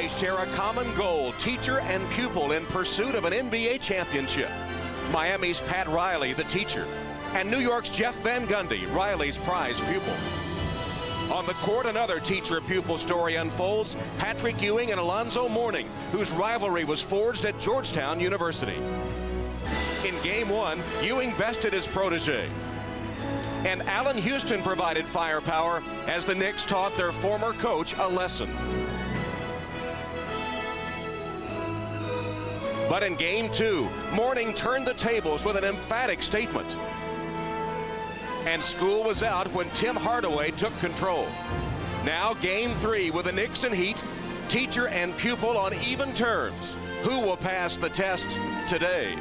they share a common goal, teacher and pupil in pursuit of an NBA championship. Miami's Pat Riley, the teacher, and New York's Jeff Van Gundy, Riley's prize pupil. On the court, another teacher-pupil story unfolds. Patrick Ewing and Alonzo Mourning, whose rivalry was forged at Georgetown University. In Game 1, Ewing bested his protege. And Allen Houston provided firepower as the Knicks taught their former coach a lesson. But in Game 2, Mourning turned the tables with an emphatic statement. And school was out when Tim Hardaway took control. Now Game 3 with the Knicks and Heat, teacher and pupil on even terms. Who will pass the test today?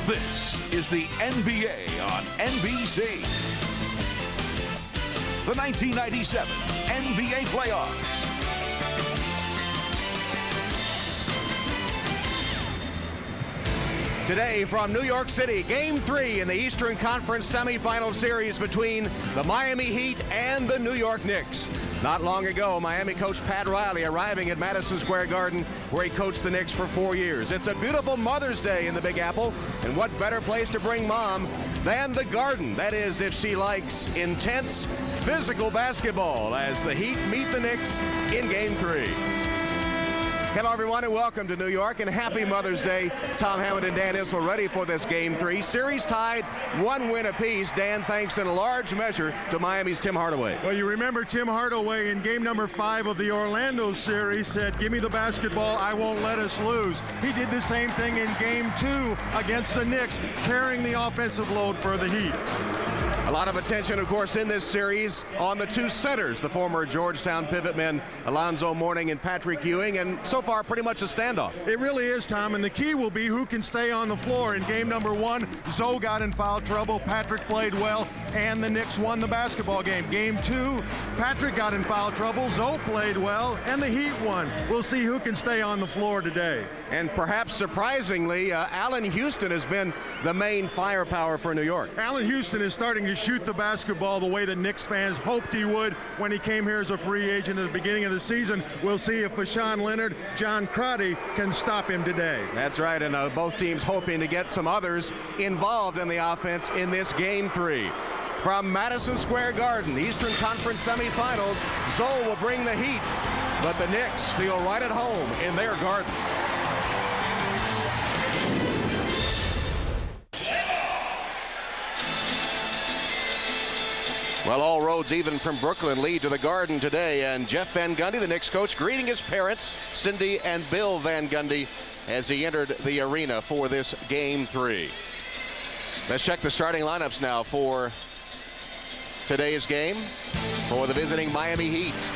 This is the NBA on NBC. The 1997 NBA playoffs. Today from New York City, Game 3 in the Eastern Conference semifinal series between the Miami Heat and the New York Knicks. Not long ago, Miami coach Pat Riley arriving at Madison Square Garden, where he coached the Knicks for 4 years. It's a beautiful Mother's Day in the Big Apple, and what better place to bring Mom than the Garden? That is, if she likes intense physical basketball, as the Heat meet the Knicks in Game 3. Hello, everyone, and welcome to New York, and happy Mother's Day. Tom Hammond and Dan Issel ready for this Game 3. Series tied, 1 win apiece. Dan, thanks in a large measure to Miami's Tim Hardaway. Well, you remember Tim Hardaway in game number 5 of the Orlando series said, "Give me the basketball, I won't let us lose." He did the same thing in game 2 against the Knicks, carrying the offensive load for the Heat. A lot of attention, of course, in this series on the two centers, the former Georgetown pivot men, Alonzo Mourning and Patrick Ewing, and so far pretty much a standoff. It really is, Tom, and the key will be who can stay on the floor. In game number 1, Zoe got in foul trouble, Patrick played well, and the Knicks won the basketball game. Game 2, Patrick got in foul trouble, Zoe played well, and the Heat won. We'll see who can stay on the floor today. And perhaps surprisingly, Allen Houston has been the main firepower for New York. Allen Houston is starting to shoot the basketball the way that Knicks fans hoped he would when he came here as a free agent at the beginning of the season. We'll see if Bashan Leonard, John Crotty can stop him today. That's right, and both teams hoping to get some others involved in the offense in this Game 3. From Madison Square Garden, the Eastern Conference semifinals, Zoe will bring the heat, but the Knicks feel right at home in their garden. Well, all roads, even from Brooklyn, lead to the Garden today. And Jeff Van Gundy, the Knicks coach, greeting his parents, Cindy and Bill Van Gundy, as he entered the arena for this Game 3. Let's check the starting lineups now for today's game for the visiting Miami Heat.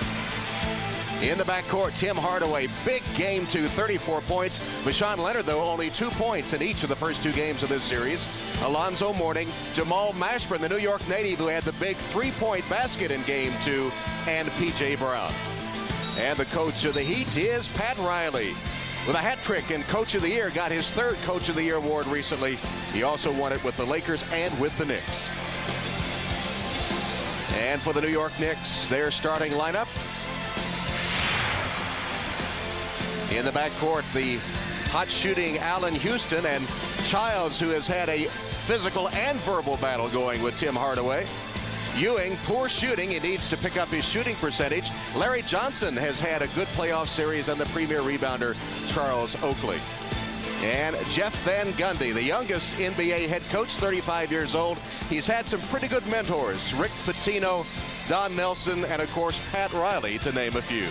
In the backcourt, Tim Hardaway, big Game 2, 34 points. Bashan Leonard, though, only 2 points in each of the first 2 games of this series. Alonzo Mourning, Jamal Mashburn, the New York native who had the big 3-point basket in Game 2, and P.J. Brown. And the coach of the Heat is Pat Riley, with a hat trick and Coach of the Year. Got his 3rd Coach of the Year award recently. He also won it with the Lakers and with the Knicks. And for the New York Knicks, their starting lineup. In the backcourt, the hot shooting Allen Houston, and Childs, who has had a physical and verbal battle going with Tim Hardaway. Ewing, poor shooting. He needs to pick up his shooting percentage. Larry Johnson has had a good playoff series, and the premier rebounder, Charles Oakley. And Jeff Van Gundy, the youngest NBA head coach, 35 years old. He's had some pretty good mentors, Rick Pitino, Don Nelson, and of course, Pat Riley, to name a few.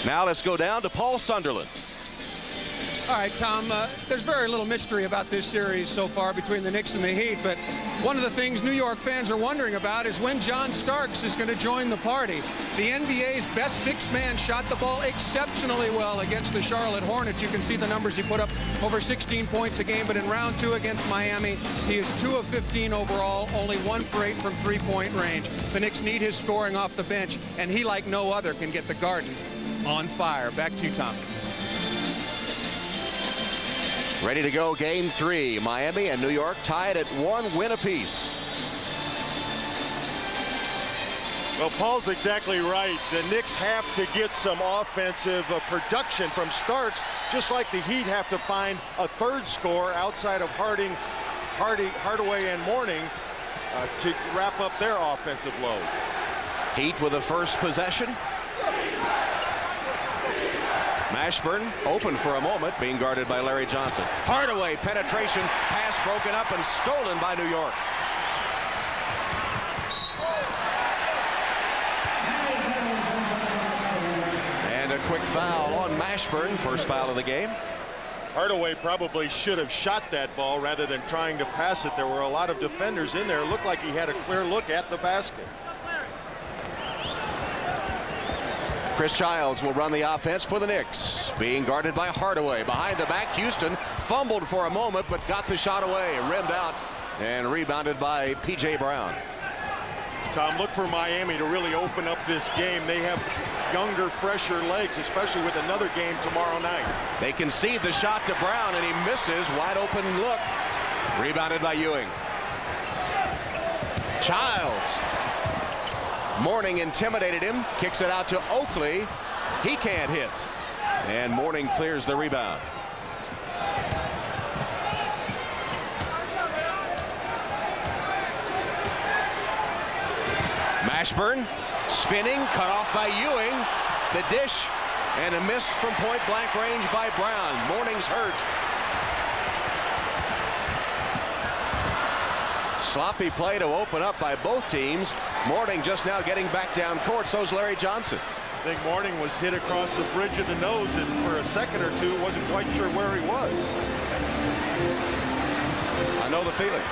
Now let's go down to Paul Sunderland. All right, Tom, there's very little mystery about this series so far between the Knicks and the Heat, but one of the things New York fans are wondering about is when John Starks is going to join the party. The NBA's best 6-man shot the ball exceptionally well against the Charlotte Hornets. You can see the numbers he put up, over 16 points a game, but in round 2 against Miami, he is 2 of 15 overall, only 1 for 8 from 3-point range. The Knicks need his scoring off the bench, and he, like no other, can get the Garden on fire. Back to you, Tom. Ready to go, game 3. Miami and New York tied at 1 win apiece. Well, Paul's exactly right. The Knicks have to get some offensive production from Starks, just like the Heat have to find a third scorer outside of Hardaway and Mourning to wrap up their offensive load. Heat with the first possession. Mashburn open for a moment, being guarded by Larry Johnson. Hardaway penetration, pass broken up and stolen by New York. And a quick foul on Mashburn, first foul of the game. Hardaway probably should have shot that ball rather than trying to pass it. There were a lot of defenders in there. It looked like he had a clear look at the basket. Chris Childs will run the offense for the Knicks, being guarded by Hardaway. Behind the back, Houston fumbled for a moment but got the shot away, rimmed out and rebounded by P.J. Brown. Tom, look for Miami to really open up this game. They have younger, fresher legs, especially with another game tomorrow night. They concede the shot to Brown, and he misses. Wide open look. Rebounded by Ewing. Childs. Mourning intimidated him. Kicks it out to Oakley. He can't hit. And Mourning clears the rebound. Mashburn spinning, cut off by Ewing. The dish, and a miss from point blank range by Brown. Mourning's hurt. Sloppy play to open up by both teams. Mourning just now getting back down court. So's Larry Johnson. I think Mourning was hit across the bridge of the nose, and for a second or two wasn't quite sure where he was. I know the feeling.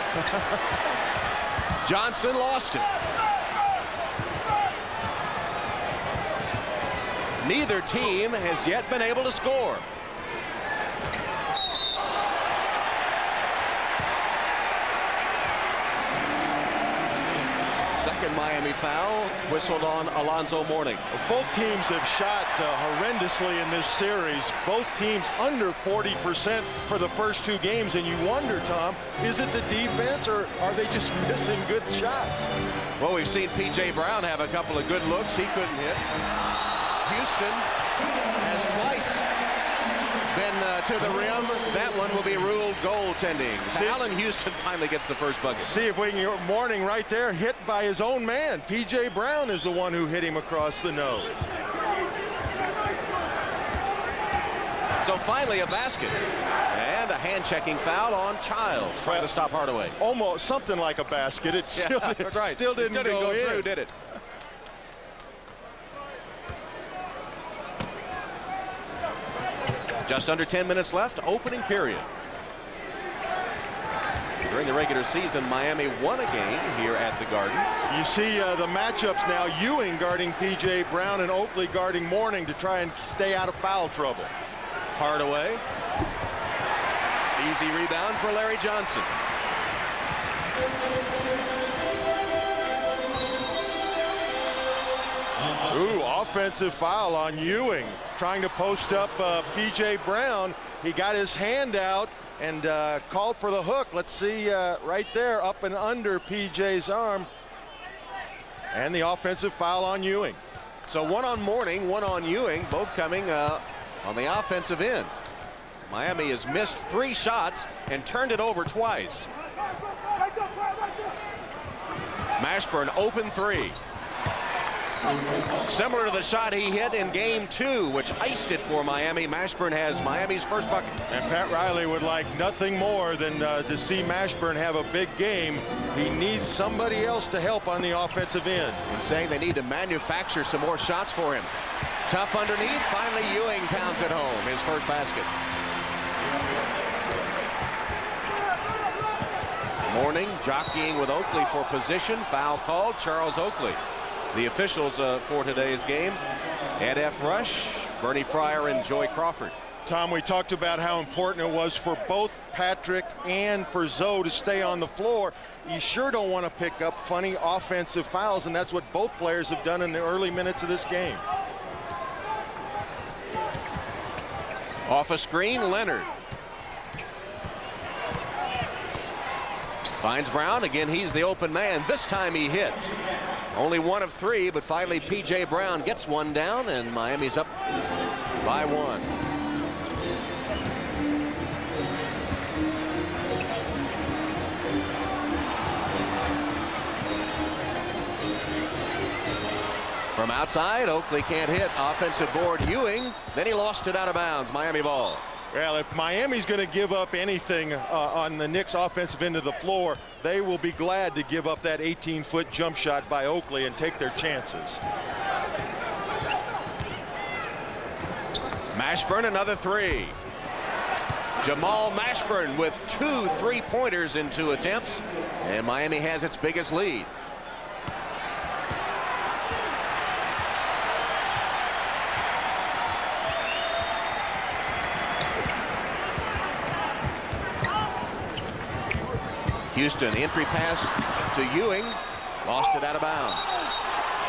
Johnson lost it. Neither team has yet been able to score. Second Miami foul whistled on Alonzo Mourning. Both teams have shot horrendously in this series. Both teams under 40% for the first 2 games, and you wonder, Tom, is it the defense or are they just missing good shots? Well, we've seen P.J. Brown have a couple of good looks. He couldn't hit. Houston has twice been to the rim. That one will be ruled goaltending. Allen Houston finally gets the first bucket. See if we can get Mourning right there, hit by his own man. P.J. Brown is the one who hit him across the nose. So finally a basket. And a hand-checking foul on Childs, trying to stop Hardaway. Almost something like a basket. It still, still didn't go through, did it? Just under 10 minutes left, opening period. During the regular season, Miami won a game here at the Garden. You see the matchups now. Ewing guarding P.J. Brown and Oakley guarding Mourning to try and stay out of foul trouble. Hardaway. Easy rebound for Larry Johnson. Ooh, offensive foul on Ewing. Trying to post up P.J. Brown. He got his hand out and called for the hook. Let's see right there, up and under P.J.'s arm. And the offensive foul on Ewing. So one on Mourning, one on Ewing, both coming on the offensive end. Miami has missed 3 shots and turned it over twice. Mashburn open 3. Similar to the shot he hit in game 2, which iced it for Miami. Mashburn has Miami's first bucket. And Pat Riley would like nothing more than to see Mashburn have a big game. He needs somebody else to help on the offensive end. And saying they need to manufacture some more shots for him. Tough underneath. Finally, Ewing pounds it home. His first basket. Mourning jockeying with Oakley for position. Foul called. Charles Oakley. The officials for today's game: Ed F. Rush, Bernie Fryer, and Joy Crawford. Tom, we talked about how important it was for both Patrick and for Zoe to stay on the floor. You sure don't want to pick up funny offensive fouls, and that's what both players have done in the early minutes of this game. Off a screen, Leonard. Finds Brown. Again, he's the open man. This time he hits. Only 1 of 3, but finally P.J. Brown gets one down, and Miami's up by 1. From outside, Oakley can't hit. Offensive board, Ewing. Then he lost it out of bounds. Miami ball. Well, if Miami's going to give up anything on the Knicks offensive end of the floor, they will be glad to give up that 18-foot jump shot by Oakley and take their chances. Mashburn, another 3. Jamal Mashburn with 2 3-pointers in 2 attempts, and Miami has its biggest lead. Houston, entry pass to Ewing, lost it out of bounds.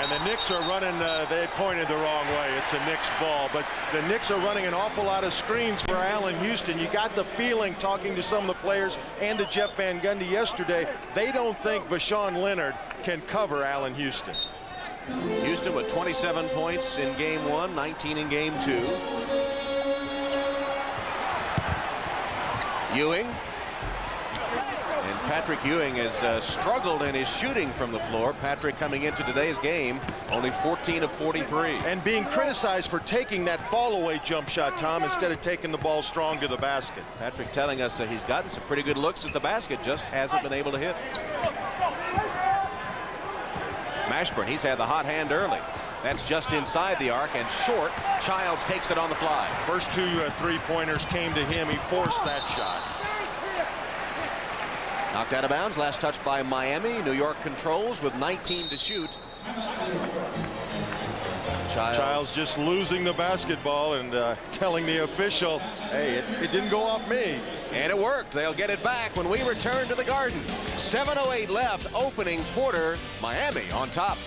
And the Knicks are running, they pointed the wrong way. It's a Knicks ball, but the Knicks are running an awful lot of screens for Allen Houston. You got the feeling, talking to some of the players and to Jeff Van Gundy yesterday, they don't think Vashawn Leonard can cover Allen Houston. Houston with 27 points in game 1, 19 in game 2. Ewing. And Patrick Ewing has struggled in his shooting from the floor. Patrick coming into today's game only 14 of 43. And being criticized for taking that fall-away jump shot, Tom, instead of taking the ball strong to the basket. Patrick telling us that he's gotten some pretty good looks at the basket, just hasn't been able to hit. Mashburn, he's had the hot hand early. That's just inside the arc and short. Childs takes it on the fly. First 2 3-pointers came to him. He forced that shot. Knocked out of bounds. Last touch by Miami. New York controls with 19 to shoot. Childs just losing the basketball and telling the official, hey, it didn't go off me. And it worked. They'll get it back when we return to the Garden. 7:08 left, opening quarter. Miami on top.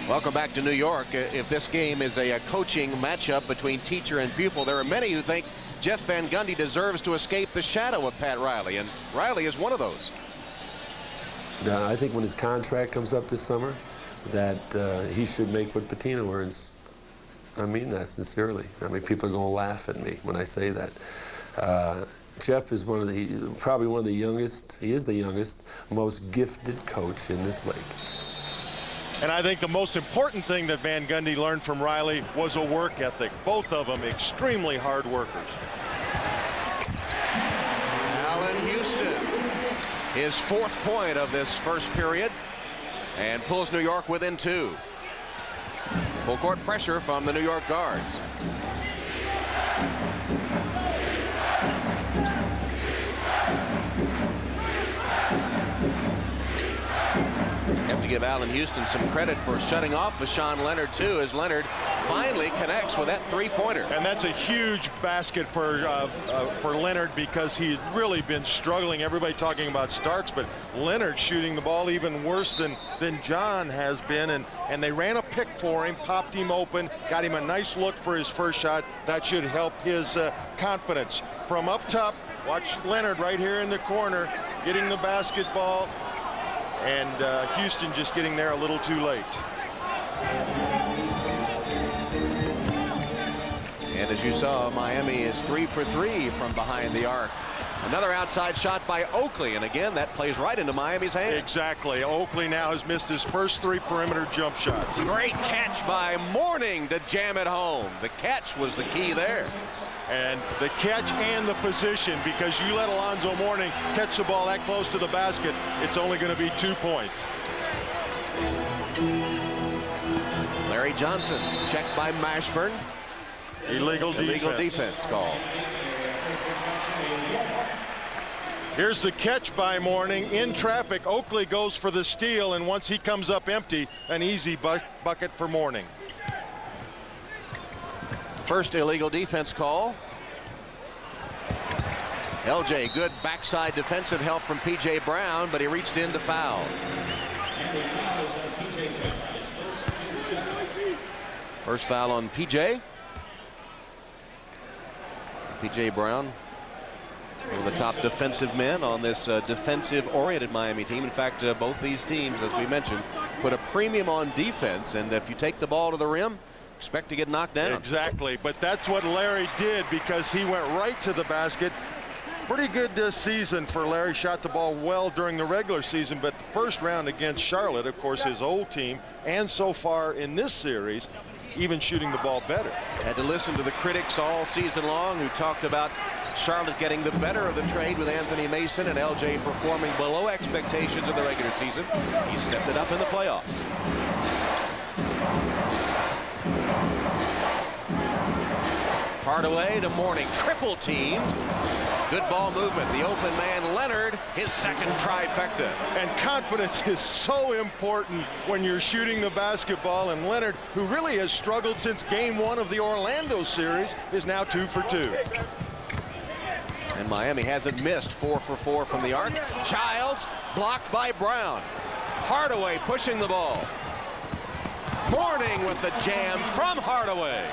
Welcome back to New York. If this game is a coaching matchup between teacher and pupil, there are many who think Jeff Van Gundy deserves to escape the shadow of Pat Riley, and Riley is one of those. I think when his contract comes up this summer, that he should make what Pitino earns. I mean that sincerely. I mean, people are going to laugh at me when I say that. Jeff is probably one of the youngest. He is the youngest, most gifted coach in this league. And I think the most important thing that Van Gundy learned from Riley was a work ethic. Both of them extremely hard workers. Allen Houston, his 4th point of this first period, and pulls New York within 2. Full court pressure from the New York guards. Have to give Allen Houston some credit for shutting off Vashawn Leonard too, as Leonard finally connects with that 3-pointer. And that's a huge basket for Leonard, because he's really been struggling. Everybody talking about Starks, but Leonard shooting the ball even worse than John has been. And they ran a pick for him, popped him open, got him a nice look for his first shot. That should help his confidence. From up top, watch Leonard right here in the corner getting the basketball. And Houston just getting there a little too late. And as you saw, Miami is 3 for 3 from behind the arc. Another outside shot by Oakley, and again that plays right into Miami's hand. Exactly. Oakley now has missed his first 3 perimeter jump shots. Great catch by Mourning to jam it home. The catch was the key there. And the catch and the position, because you let Alonzo Mourning catch the ball that close to the basket, it's only going to be 2 points. Larry Johnson checked by Mashburn. Illegal defense call. Here's the catch by Mourning in traffic. Oakley goes for the steal, and once he comes up empty, an easy bucket for Mourning. First illegal defense call. LJ, good backside defensive help from P.J. Brown, but he reached in to foul. First foul on P.J. P.J. Brown One of the top defensive men on this defensive-oriented Miami team. In fact, both these teams, as we mentioned, put a premium on defense. And if you take the ball to the rim, expect to get knocked down. Exactly, but that's what Larry did because he went right to the basket. Pretty good this season for Larry. Shot the ball well during the regular season, but the first round against Charlotte, of course, his old team, and so far in this series, even shooting the ball better. Had to listen to the critics all season long who talked about Charlotte getting the better of the trade with Anthony Mason and LJ performing below expectations in the regular season. He stepped it up in the playoffs. Hardaway to Mourning, triple teamed. Good ball movement. The open man Leonard, his second trifecta. And confidence is so important when you're shooting the basketball. And Leonard, who really has struggled since game 1 of the Orlando series, is now 2 for 2. And Miami hasn't missed 4 for 4 from the arc. Childs blocked by Brown. Hardaway pushing the ball. Mourning with the jam from Hardaway.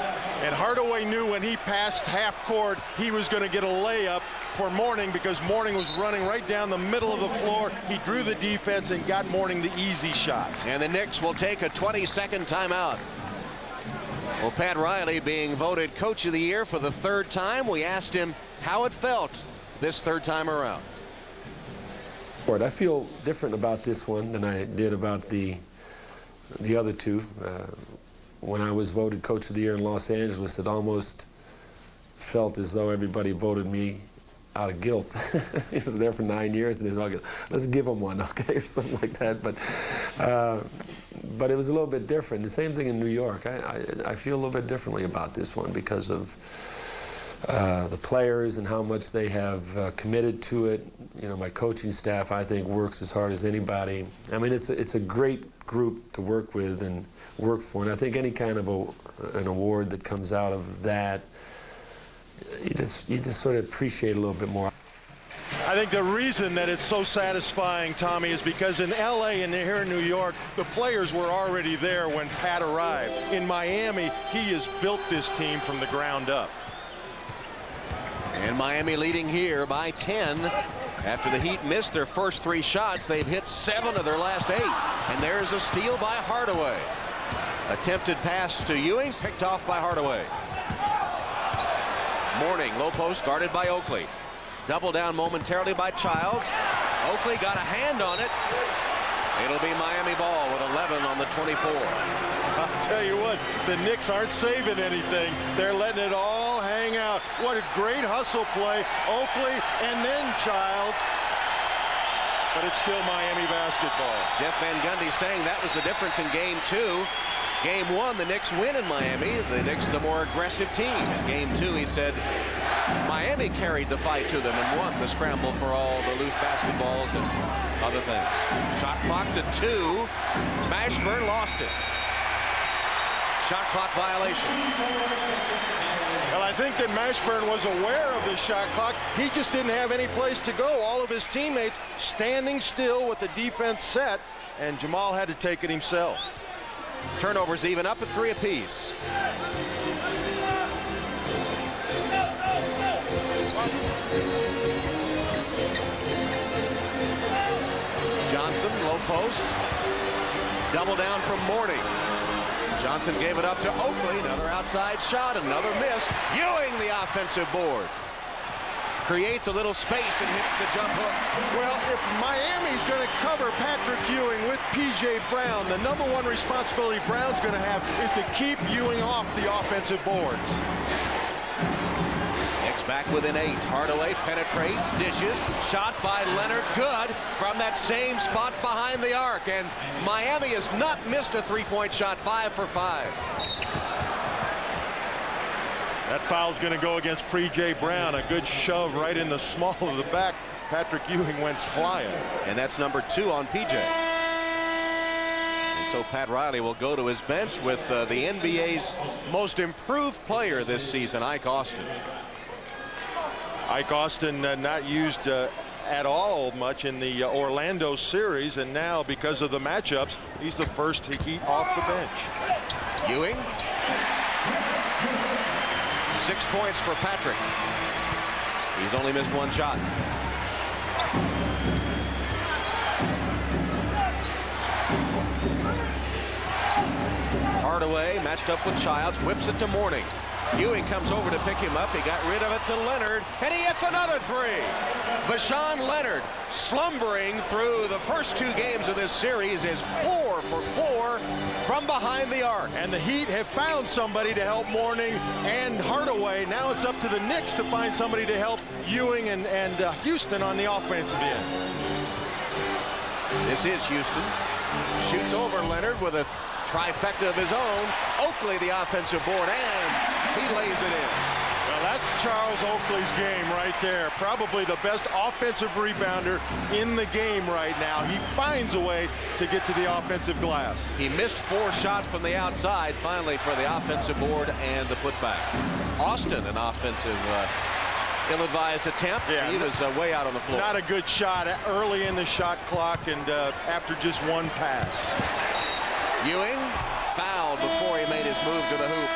And Hardaway knew when he passed half court he was going to get a layup for Mourning because Mourning was running right down the middle of the floor. He drew the defense and got Mourning the easy shots. And the Knicks will take a 20-second timeout. Well, Pat Riley being voted Coach of the Year for the 3rd time. We asked him how it felt this 3rd time around. I feel different about this one than I did about the other two. When I was voted Coach of the Year in Los Angeles, it almost felt as though everybody voted me out of guilt. He was there for 9 years, and he's like, let's give him one, okay, or something like that. But it was a little bit different. The same thing in New York. I feel a little bit differently about this one because of the players and how much they have committed to it. You know, my coaching staff, I think, works as hard as anybody. I mean, it's a great group to work with and work for, and I think any kind of an award that comes out of that, you just sort of appreciate a little bit more. I think the reason that it's so satisfying, Tommy, is because in LA and here in New York, the players were already there when Pat arrived. In Miami, he has built this team from the ground up. And Miami leading here by 10. After the Heat missed their first 3 shots, they've hit 7 of their last 8. And there's a steal by Hardaway. Attempted pass to Ewing, picked off by Hardaway. Mourning, low post, guarded by Oakley. Double down momentarily by Childs. Oakley got a hand on it. It'll be Miami ball with 11 on the 24. I'll tell you what, the Knicks aren't saving anything. They're letting it all hang out. What a great hustle play. Oakley and then Childs. But it's still Miami basketball. Jeff Van Gundy saying that was the difference in game 2. Game 1, the Knicks win in Miami. The Knicks are the more aggressive team. In game 2, he said Miami carried the fight to them and won the scramble for all the loose basketballs and other things. Shot clock to 2. Mashburn lost it. Shot clock violation. Well, I think that Mashburn was aware of the shot clock. He just didn't have any place to go. All of his teammates standing still with the defense set, and Jamal had to take it himself. Turnovers even up at 3 apiece. Johnson, low post. Double down from Mourning. Johnson gave it up to Oakley. Another outside shot, another miss. Ewing, the offensive board. Creates a little space and hits the jump hook. Well, if Miami's going to cover Patrick Ewing with P.J. Brown, the #1 responsibility Brown's going to have is to keep Ewing off the offensive boards. Knicks back within 8. Hardaway penetrates, dishes, shot by Leonard, good from that same spot behind the arc. And Miami has not missed a 3-point shot, 5 for 5. That foul's going to go against P.J. Brown. A good shove right in the small of the back. Patrick Ewing went flying. And that's number 2 on P.J. And so Pat Riley will go to his bench with the NBA's most improved player this season, Ike Austin. Ike Austin not used at all much in the Orlando series, and now because of the matchups, he's the first Heat off the bench. Ewing. 6 points for Patrick. He's only missed one shot. Hardaway matched up with Childs, whips it to Mourning. Ewing comes over to pick him up. He got rid of it to Leonard, and he hits another three. Vashawn Leonard, slumbering through the first 2 games of this series, is 4 for 4 from behind the arc. And the Heat have found somebody to help Mourning and Hardaway. Now it's up to the Knicks to find somebody to help Ewing and Houston on the offensive end. This is Houston. Shoots over Leonard with a trifecta of his own. Oakley the offensive board, and he lays it in. Well, that's Charles Oakley's game right there. Probably the best offensive rebounder in the game right now. He finds a way to get to the offensive glass. He missed 4 shots from the outside, finally for the offensive board and the putback. Austin, an offensive ill-advised attempt. Yeah, he was way out on the floor. Not a good shot early in the shot clock, and after just one pass. Ewing fouled before he made his move to the hoop.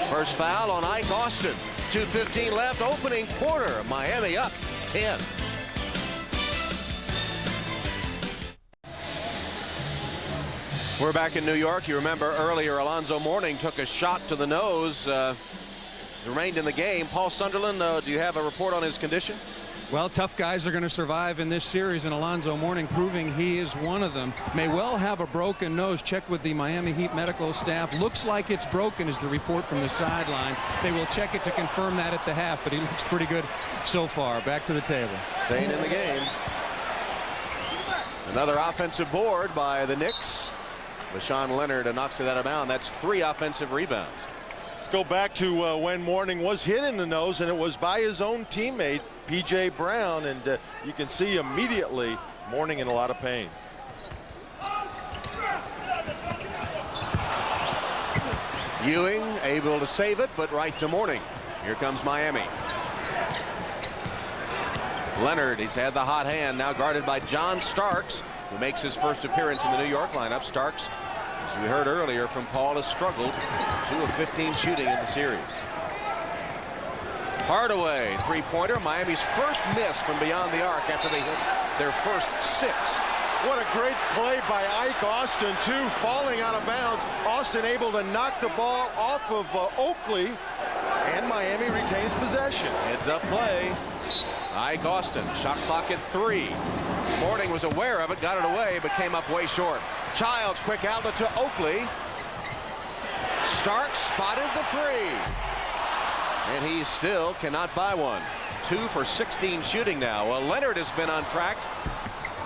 First foul on Ike Austin. 2:15 left, opening quarter. Miami up 10. We're back in New York. You remember earlier Alonzo Mourning took a shot to the nose. Remained in the game. Paul Sunderland, do you have a report on his condition? Well, tough guys are going to survive in this series, and Alonzo Mourning proving he is one of them. May well have a broken nose. Check with the Miami Heat medical staff. Looks like it's broken is the report from the sideline. They will check it to confirm that at the half, but he looks pretty good so far. Back to the table. Staying in the game. Another offensive board by the Knicks. Vashawn Leonard knocks it out of bounds. That's 3 offensive rebounds. Let's go back to when Mourning was hit in the nose, and it was by his own teammate, P.J. Brown, and you can see immediately Mourning in a lot of pain. Ewing able to save it, but right to Mourning. Here comes Miami. Leonard, he's had the hot hand, now guarded by John Starks, who makes his first appearance in the New York lineup. Starks, as we heard earlier from Paul, has struggled. 2 of 15 shooting in the series. Hardaway, 3-pointer. Miami's first miss from beyond the arc after they hit their first 6. What a great play by Ike Austin, too, falling out of bounds. Austin able to knock the ball off of Oakley, and Miami retains possession. Heads up play. Ike Austin, shot clock at 3. Mourning was aware of it, got it away, but came up way short. Childs, quick outlet to Oakley. Starks spotted the 3. And he still cannot buy one. 2 for 16 shooting now. Well, Leonard has been untracked.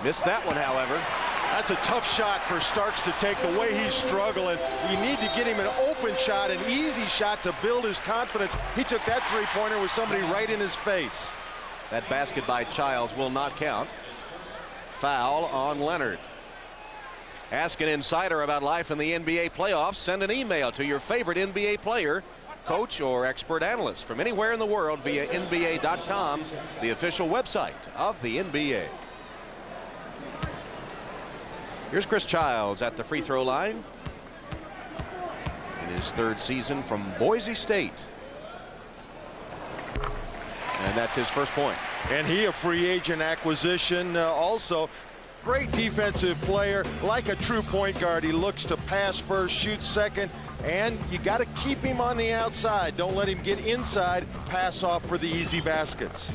Missed that one, however. That's a tough shot for Starks to take the way he's struggling. You need to get him an open shot, an easy shot to build his confidence. He took that 3-pointer with somebody right in his face. That basket by Childs will not count. Foul on Leonard. Ask an insider about life in the NBA playoffs. Send an email to your favorite NBA player, coach, or expert analyst from anywhere in the world via NBA.com, the official website of the NBA. Here's Chris Childs at the free throw line in his 3rd season from Boise State. And that's his first point. And he a free agent acquisition also. Great defensive player, like a true point guard. He looks to pass first, shoot second, and you got to keep him on the outside. Don't let him get inside, pass off for the easy baskets.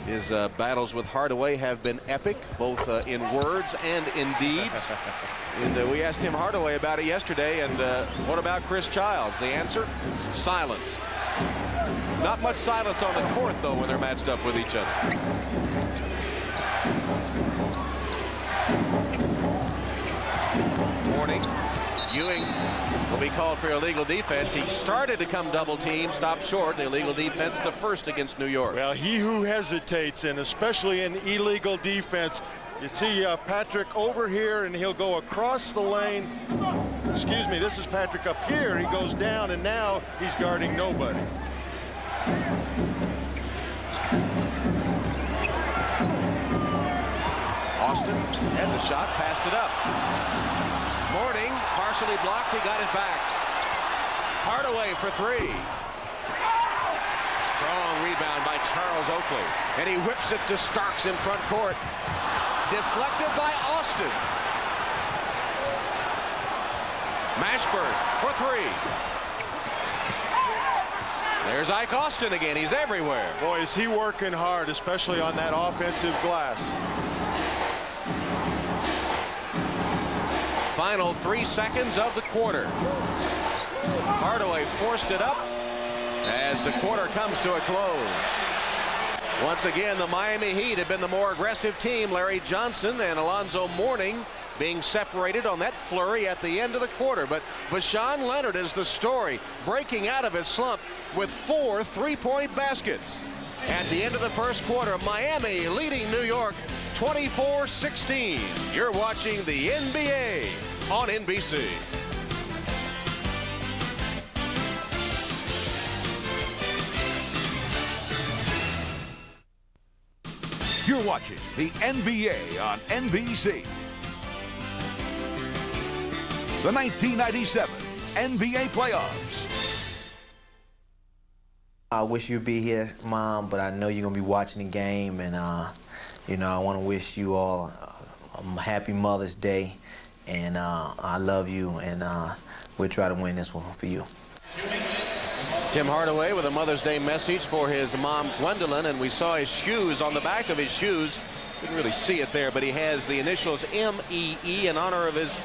His battles with Hardaway have been epic, both in words and in deeds. And we asked him Hardaway about it yesterday, and what about Chris Childs? The answer? Silence. Not much silence on the court, though, when they're matched up with each other. Mourning. Ewing will be called for illegal defense. He started to come double team, stopped short. The illegal defense, the first against New York. Well, he who hesitates, and especially in illegal defense, you see Patrick over here, and he'll go across the lane. Excuse me, this is Patrick up here. He goes down, and now he's guarding nobody. Austin had the shot, passed it up. Mourning partially blocked, he got it back. Hardaway for three. Strong rebound by Charles Oakley. And he whips it to Starks in front court. Deflected by Austin. Mashburn for three. There's Ike Austin again. He's everywhere. Boy, is he working hard, especially on that offensive glass. Final 3 seconds of the quarter. Hardaway forced it up as the quarter comes to a close. Once again, the Miami Heat have been the more aggressive team. Larry Johnson and Alonzo Mourning being separated on that flurry at the end of the quarter. But Vashawn Leonard is the story, breaking out of his slump with 4 3-point baskets. At the end of the first quarter, Miami leading New York 24-16. You're watching the NBA on NBC. You're watching the NBA on NBC. The 1997 NBA playoffs. I wish you'd be here, Mom, but I know you're going to be watching the game, and, you know, I want to wish you all a happy Mother's Day, and I love you, and we'll try to win this one for you. Tim Hardaway with a Mother's Day message for his mom, Gwendolyn, and we saw his shoes on the back of his shoes. Didn't really see it there, but he has the initials M-E-E in honor of his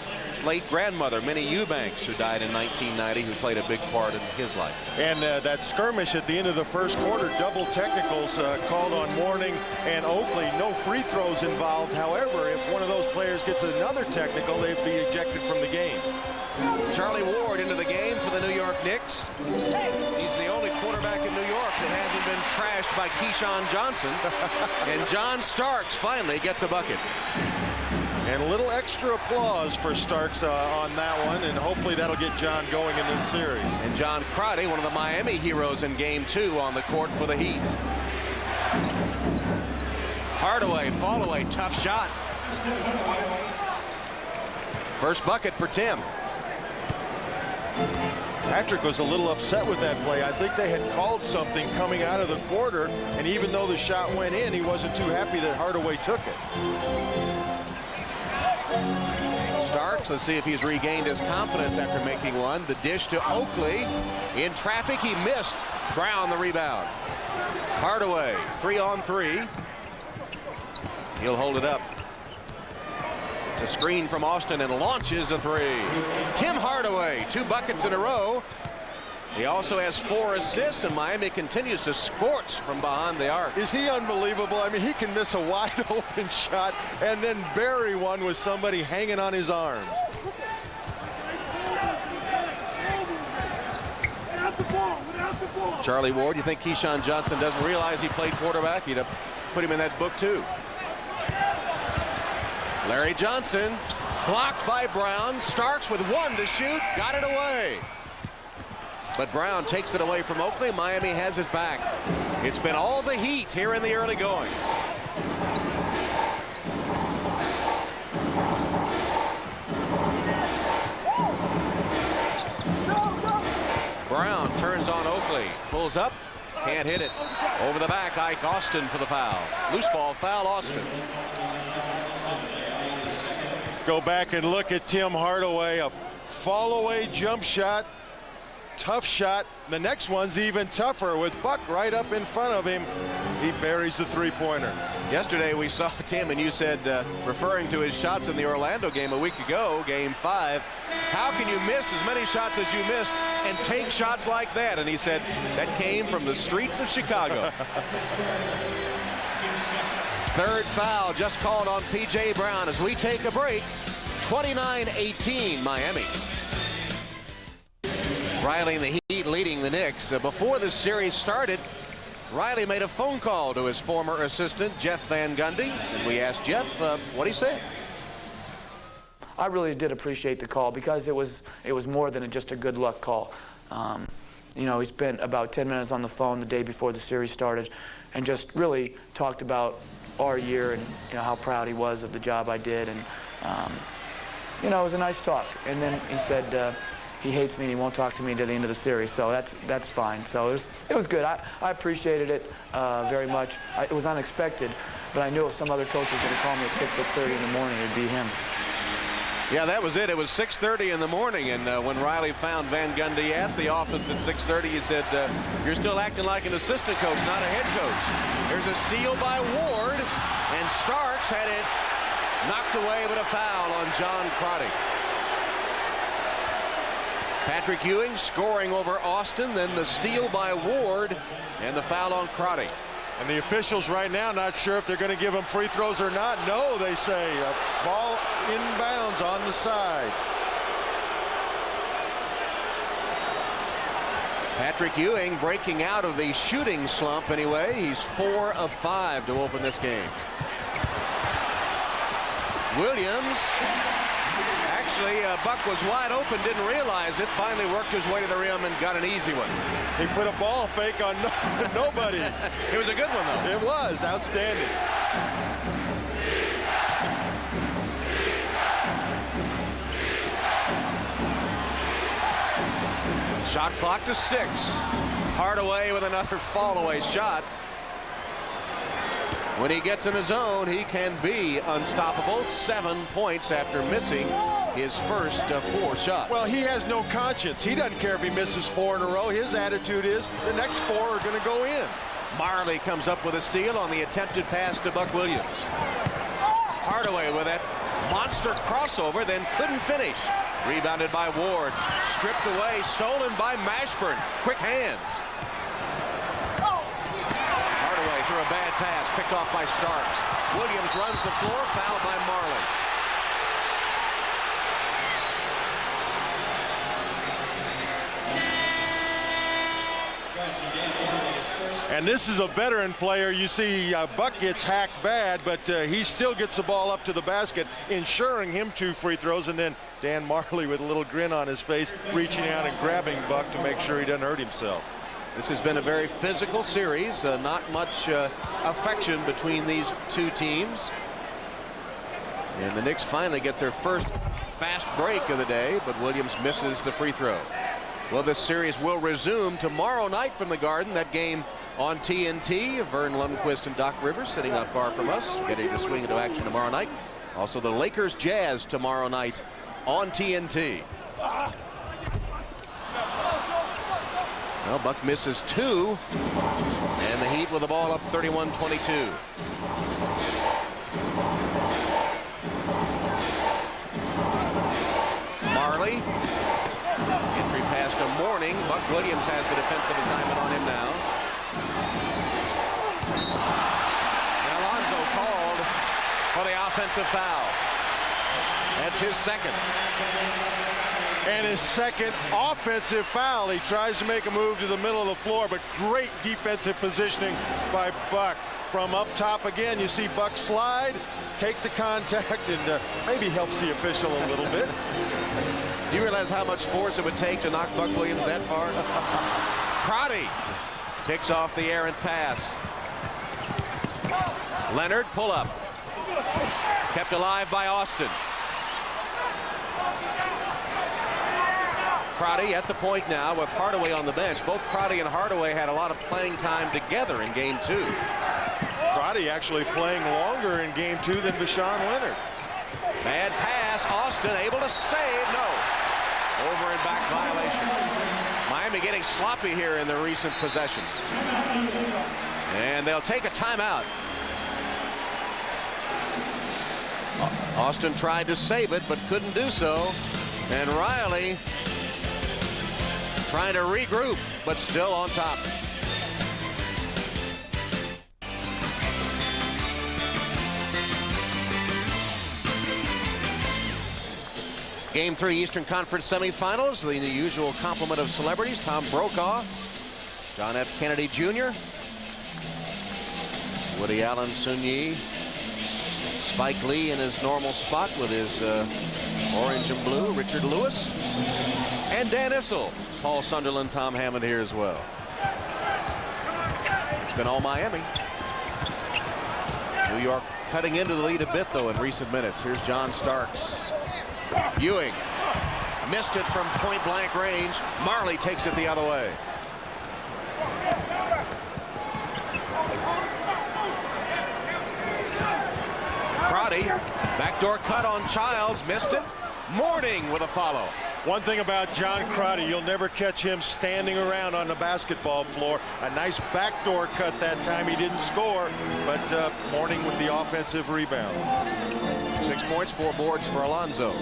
late grandmother, Minnie Eubanks, who died in 1990, who played a big part in his life. And that skirmish at the end of the first quarter, double technicals called on Mourning and Oakley. No free throws involved. However, if one of those players gets another technical, they'd be ejected from the game. Charlie Ward into the game for the New York Knicks. He's the only quarterback in New York that hasn't been trashed by Keyshawn Johnson. And John Starks finally gets a bucket. And a little extra applause for Starks on that one, and hopefully that'll get John going in this series. And John Crotty, one of the Miami heroes in Game 2 on the court for the Heat. Hardaway, fall away, tough shot. First bucket for Tim. Patrick was a little upset with that play. I think they had called something coming out of the quarter, and even though the shot went in, he wasn't too happy that Hardaway took it. Starks, let's see if he's regained his confidence after making one. The dish to Oakley. In traffic, he missed. Brown the rebound. Hardaway, 3-on-3. He'll hold it up. It's a screen from Austin and launches a three. Tim Hardaway, 2 buckets in a row. He also has 4 assists, and Miami continues to scorch from behind the arc. Is he unbelievable? I mean, he can miss a wide open shot and then bury one with somebody hanging on his arms. Charlie Ward, you think Keyshawn Johnson doesn't realize he played quarterback? He'd have put him in that book too. Larry Johnson, blocked by Brown. Starks with 1 to shoot, got it away. But Brown takes it away from Oakley. Miami has it back. It's been all the Heat here in the early going. Brown turns on Oakley, pulls up, can't hit it. Over the back, Ike Austin for the foul. Loose ball foul, Austin. Go back and look at Tim Hardaway, a fall away jump shot. Tough shot. The next one's even tougher with Buck right up in front of him. He buries the three-pointer. Yesterday we saw Tim, and you said, referring to his shots in the Orlando game a week ago, Game 5, how can you miss as many shots as you missed and take shots like that? And he said that came from the streets of Chicago. Third foul just called on P.J. Brown as we take a break. 29-18 Miami. Riley and the Heat leading the Knicks. Before the series started, Riley made a phone call to his former assistant, Jeff Van Gundy, and we asked Jeff what he said. I really did appreciate the call because it was more than just a good luck call. You know, he spent about 10 minutes on the phone the day before the series started and just really talked about our year and, you know, how proud he was of the job I did. And, you know, it was a nice talk. And then he said, he hates me and he won't talk to me until the end of the series. So that's fine. So it was good. I appreciated it very much. It was unexpected, but I knew if some other coach was going to call me at 6:30 in the morning, it'd be him. Yeah, that was it. It was 6:30 in the morning, and when Riley found Van Gundy at the office at 6:30, he said, "You're still acting like an assistant coach, not a head coach." There's a steal by Ward, and Starks had it knocked away with a foul on John Crotty. Patrick Ewing scoring over Austin, then the steal by Ward, and the foul on Crotty. And the officials right now not sure if they're going to give him free throws or not. No, they say a ball inbounds on the side. Patrick Ewing breaking out of the shooting slump anyway. He's 4 of 5 to open this game. Williams, actually Buck was wide open, didn't realize it, finally worked his way to the rim and got an easy one. He put a ball fake on nobody. It was a good one though. It was outstanding. Shot clock to 6. Hardaway with another fall away shot. When he gets in his zone, he can be unstoppable. 7 points after missing his first 4 shots. Well, he has no conscience. He doesn't care if he misses 4 in a row. His attitude is the next 4 are going to go in. Marley comes up with a steal on the attempted pass to Buck Williams. Hardaway with that monster crossover, then couldn't finish. Rebounded by Ward. Stripped away, stolen by Mashburn. Quick hands. Hardaway threw a bad pass, picked off by Starks. Williams runs the floor, fouled by Marley. And this is a veteran player. You see Buck gets hacked bad, but he still gets the ball up to the basket, ensuring him 2 free throws. And then Dan Marley with a little grin on his face, reaching out and grabbing Buck to make sure he doesn't hurt himself. This has been a very physical series. Not much affection between these two teams. And the Knicks finally get their first fast break of the day, but Williams misses the free throw. Well, this series will resume tomorrow night from the Garden. That game on TNT. Vern Lundquist and Doc Rivers sitting not far from us, getting to swing into action tomorrow night. Also the Lakers Jazz tomorrow night on TNT. Well, Buck misses 2, and the Heat with the ball up 31-22. Marley. Entry pass to Mourning. Buck Williams has the defensive assignment on him now. And Alonzo called for the offensive foul. That's his second. And his second offensive foul. He tries to make a move to the middle of the floor, but great defensive positioning by Buck. From up top again, you see Buck slide, take the contact, and maybe helps the official a little bit. Do you realize how much force it would take to knock Buck Williams that far? Crotty picks off the errant pass. Leonard pull up. Kept alive by Austin. Crotty at the point now with Hardaway on the bench. Both Crotty and Hardaway had a lot of playing time together in game 2. Crotty actually playing longer in game 2 than Deshaun Leonard. Bad pass. Austin able to save. No. Over and back violation. Miami getting sloppy here in the recent possessions. And they'll take a timeout. Austin tried to save it but couldn't do so. And Riley trying to regroup but still on top. Game 3 Eastern Conference semifinals. The usual complement of celebrities. Tom Brokaw, John F. Kennedy Jr., Woody Allen, Sun Yi, Spike Lee in his normal spot with his orange and blue, Richard Lewis, and Dan Issel. Paul Sunderland, Tom Hammond here as well. It's been all Miami. New York cutting into the lead a bit though in recent minutes. Here's John Starks. Ewing Missed it from point-blank range. Marley takes it the other way. Crotty, backdoor cut on Childs, missed it. Mourning with a follow. One thing about John Crotty, you'll never catch him standing around on the basketball floor. A nice backdoor cut that time. He didn't score, but Mourning with the offensive rebound. 6 points, 4 boards for Alonzo.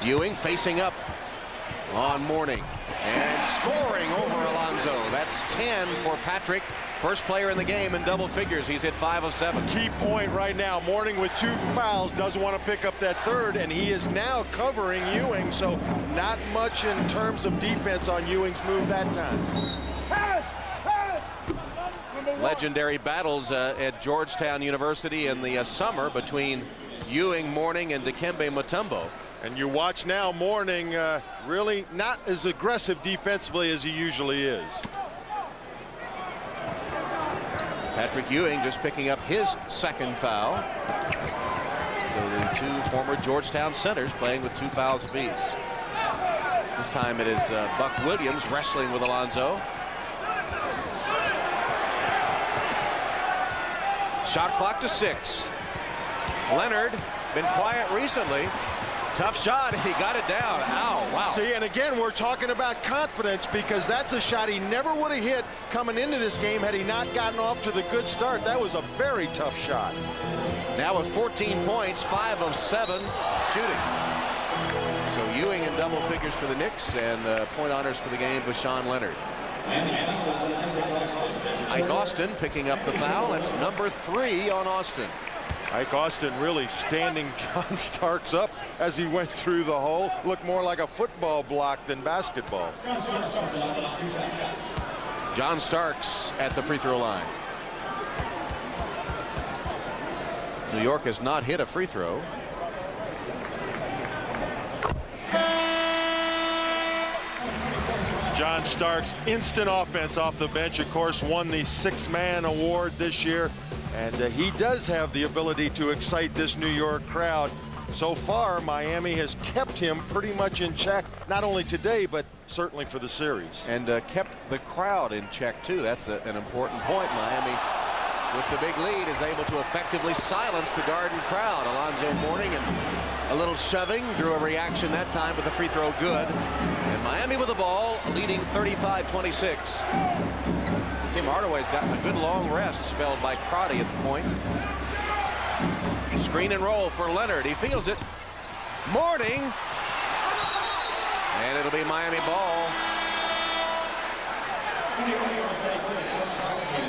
Ewing facing up on Mourning and scoring over Alonzo. That's 10 for Patrick. First player in the game in double figures. He's hit 5 of 7. Key point right now. Mourning with 2 fouls doesn't want to pick up that third, and he is now covering Ewing, so not much in terms of defense on Ewing's move that time. Legendary battles at Georgetown University in the summer between Ewing, Mourning, and Dikembe Mutombo. And you watch now Mourning really not as aggressive defensively as he usually is. Patrick Ewing just picking up his 2nd foul. So the 2 former Georgetown centers playing with 2 fouls apiece. This time it is Buck Williams wrestling with Alonzo. Shot clock to 6. Leonard been quiet recently. Tough shot. He got it down. Ow, wow. See, and again, we're talking about confidence, because that's a shot he never would have hit coming into this game had he not gotten off to the good start. That was a very tough shot. Now with 14 points, 5 of 7 shooting. So Ewing in double figures for the Knicks, and point honors for the game with Sean Leonard. Ike Austin picking up the foul. That's number 3 on Austin. Ike Austin really standing John Starks up as he went through the hole. Looked more like a football block than basketball. John Starks at the free throw line. New York has not hit a free throw. John Starks, instant offense off the bench, of course, won the 6-man award this year. And he does have the ability to excite this New York crowd. So far, Miami has kept him pretty much in check, not only today, but certainly for the series. And kept the crowd in check, too. That's an important point. Miami, with the big lead, is able to effectively silence the Garden crowd. Alonzo Mourning and a little shoving drew a reaction that time, but the free throw good. And Miami with the ball, leading 35-26. Tim Hardaway's gotten a good long rest spelled by Crotty at the point. Screen and roll for Leonard. He feels it. Mourning. And it'll be Miami ball.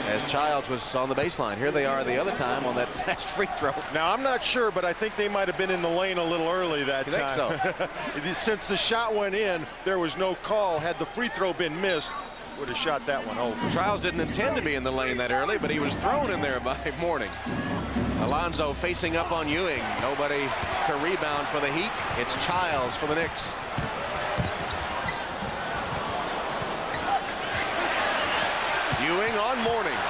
As Childs was on the baseline. Here they are the other time on that last free throw. Now, I'm not sure, but I think they might have been in the lane a little early that time. You think so? Since the shot went in, there was no call. Had the free throw been missed, would have shot that one over. Childs didn't intend to be in the lane that early, but he was thrown in there by Mourning. Alonzo facing up on Ewing. Nobody to rebound for the Heat. It's Childs for the Knicks. Ewing on Mourning.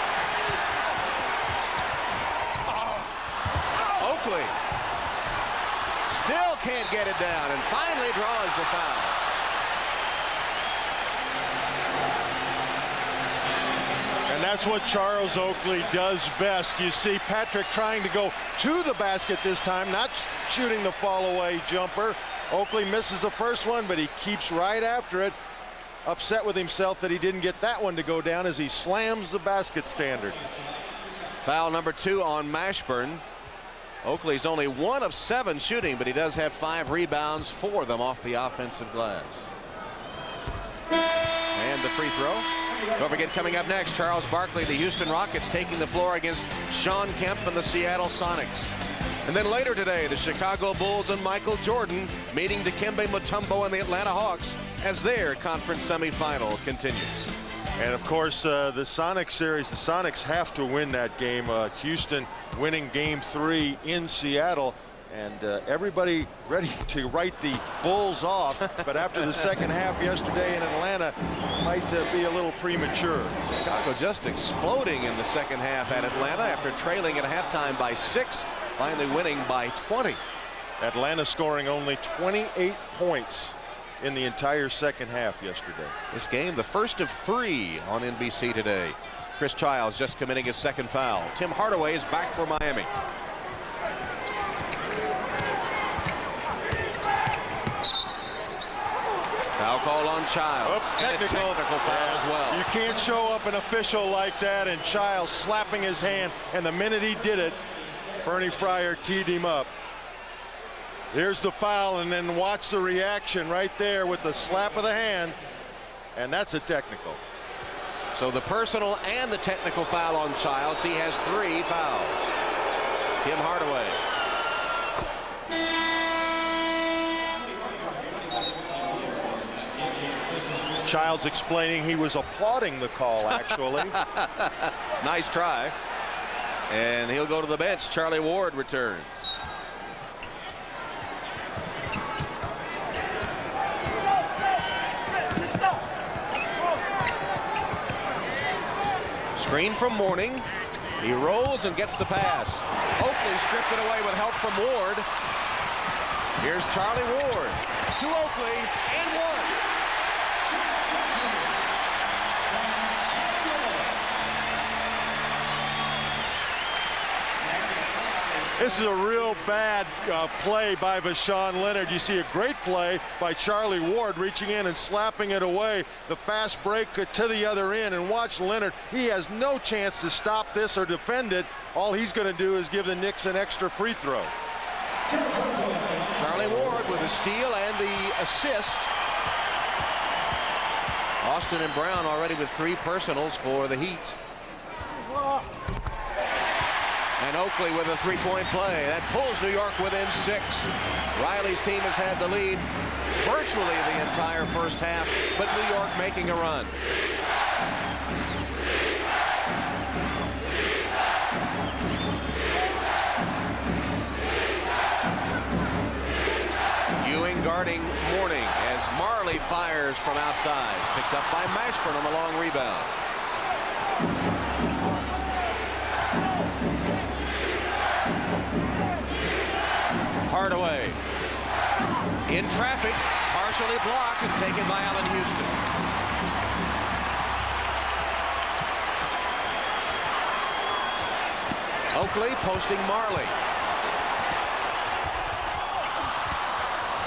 Oakley still can't get it down and finally draws the foul. And that's what Charles Oakley does best. You see Patrick trying to go to the basket this time, not shooting the fall-away jumper. Oakley misses the first one, but he keeps right after it. Upset with himself that he didn't get that one to go down as he slams the basket standard. Foul number 2 on Mashburn. Oakley's only 1 of 7 shooting, but he does have 5 rebounds, 4 of them off the offensive glass. And the free throw. Don't forget, coming up next, Charles Barkley, the Houston Rockets, taking the floor against Shawn Kemp and the Seattle Sonics. And then later today, the Chicago Bulls and Michael Jordan meeting Dikembe Mutombo and the Atlanta Hawks as their conference semifinal continues. And of course, the Sonics series, the Sonics have to win that game. Houston winning game 3 in Seattle. And everybody ready to write the Bulls off. But after the second half yesterday in Atlanta, might be a little premature. Chicago just exploding in the second half at Atlanta after trailing at halftime by 6, finally winning by 20. Atlanta scoring only 28 points in the entire second half yesterday. This game, the first of 3 on NBC today. Chris Childs just committing his second foul. Tim Hardaway is back for Miami. Foul call on Childs. Oops, technical foul as well. You can't show up an official like that, and Childs slapping his hand, and the minute he did it, Bernie Fryer teed him up. Here's the foul, and then watch the reaction right there with the slap of the hand, and that's a technical. So the personal and the technical foul on Childs. He has 3 fouls. Tim Hardaway. Childs explaining he was applauding the call, actually. Nice try. And he'll go to the bench. Charlie Ward returns. Screen from Mourning. He rolls and gets the pass. Oakley stripped it away with help from Ward. Here's Charlie Ward to Oakley and 1. This is a real bad play by Vashawn Leonard. You see a great play by Charlie Ward reaching in and slapping it away. The fast break to the other end, and watch Leonard. He has no chance to stop this or defend it. All he's going to do is give the Knicks an extra free throw. Charlie Ward with a steal and the assist. Austin and Brown already with 3 personals for the Heat. And Oakley with a 3-point play. That pulls New York within 6. Riley's team has had the lead virtually the entire first half, but New York making a run. Ewing guarding Mourning as Marley fires from outside. Picked up by Mashburn on the long rebound. Hardaway in traffic, partially blocked and taken by Allen Houston. Oakley posting Marley.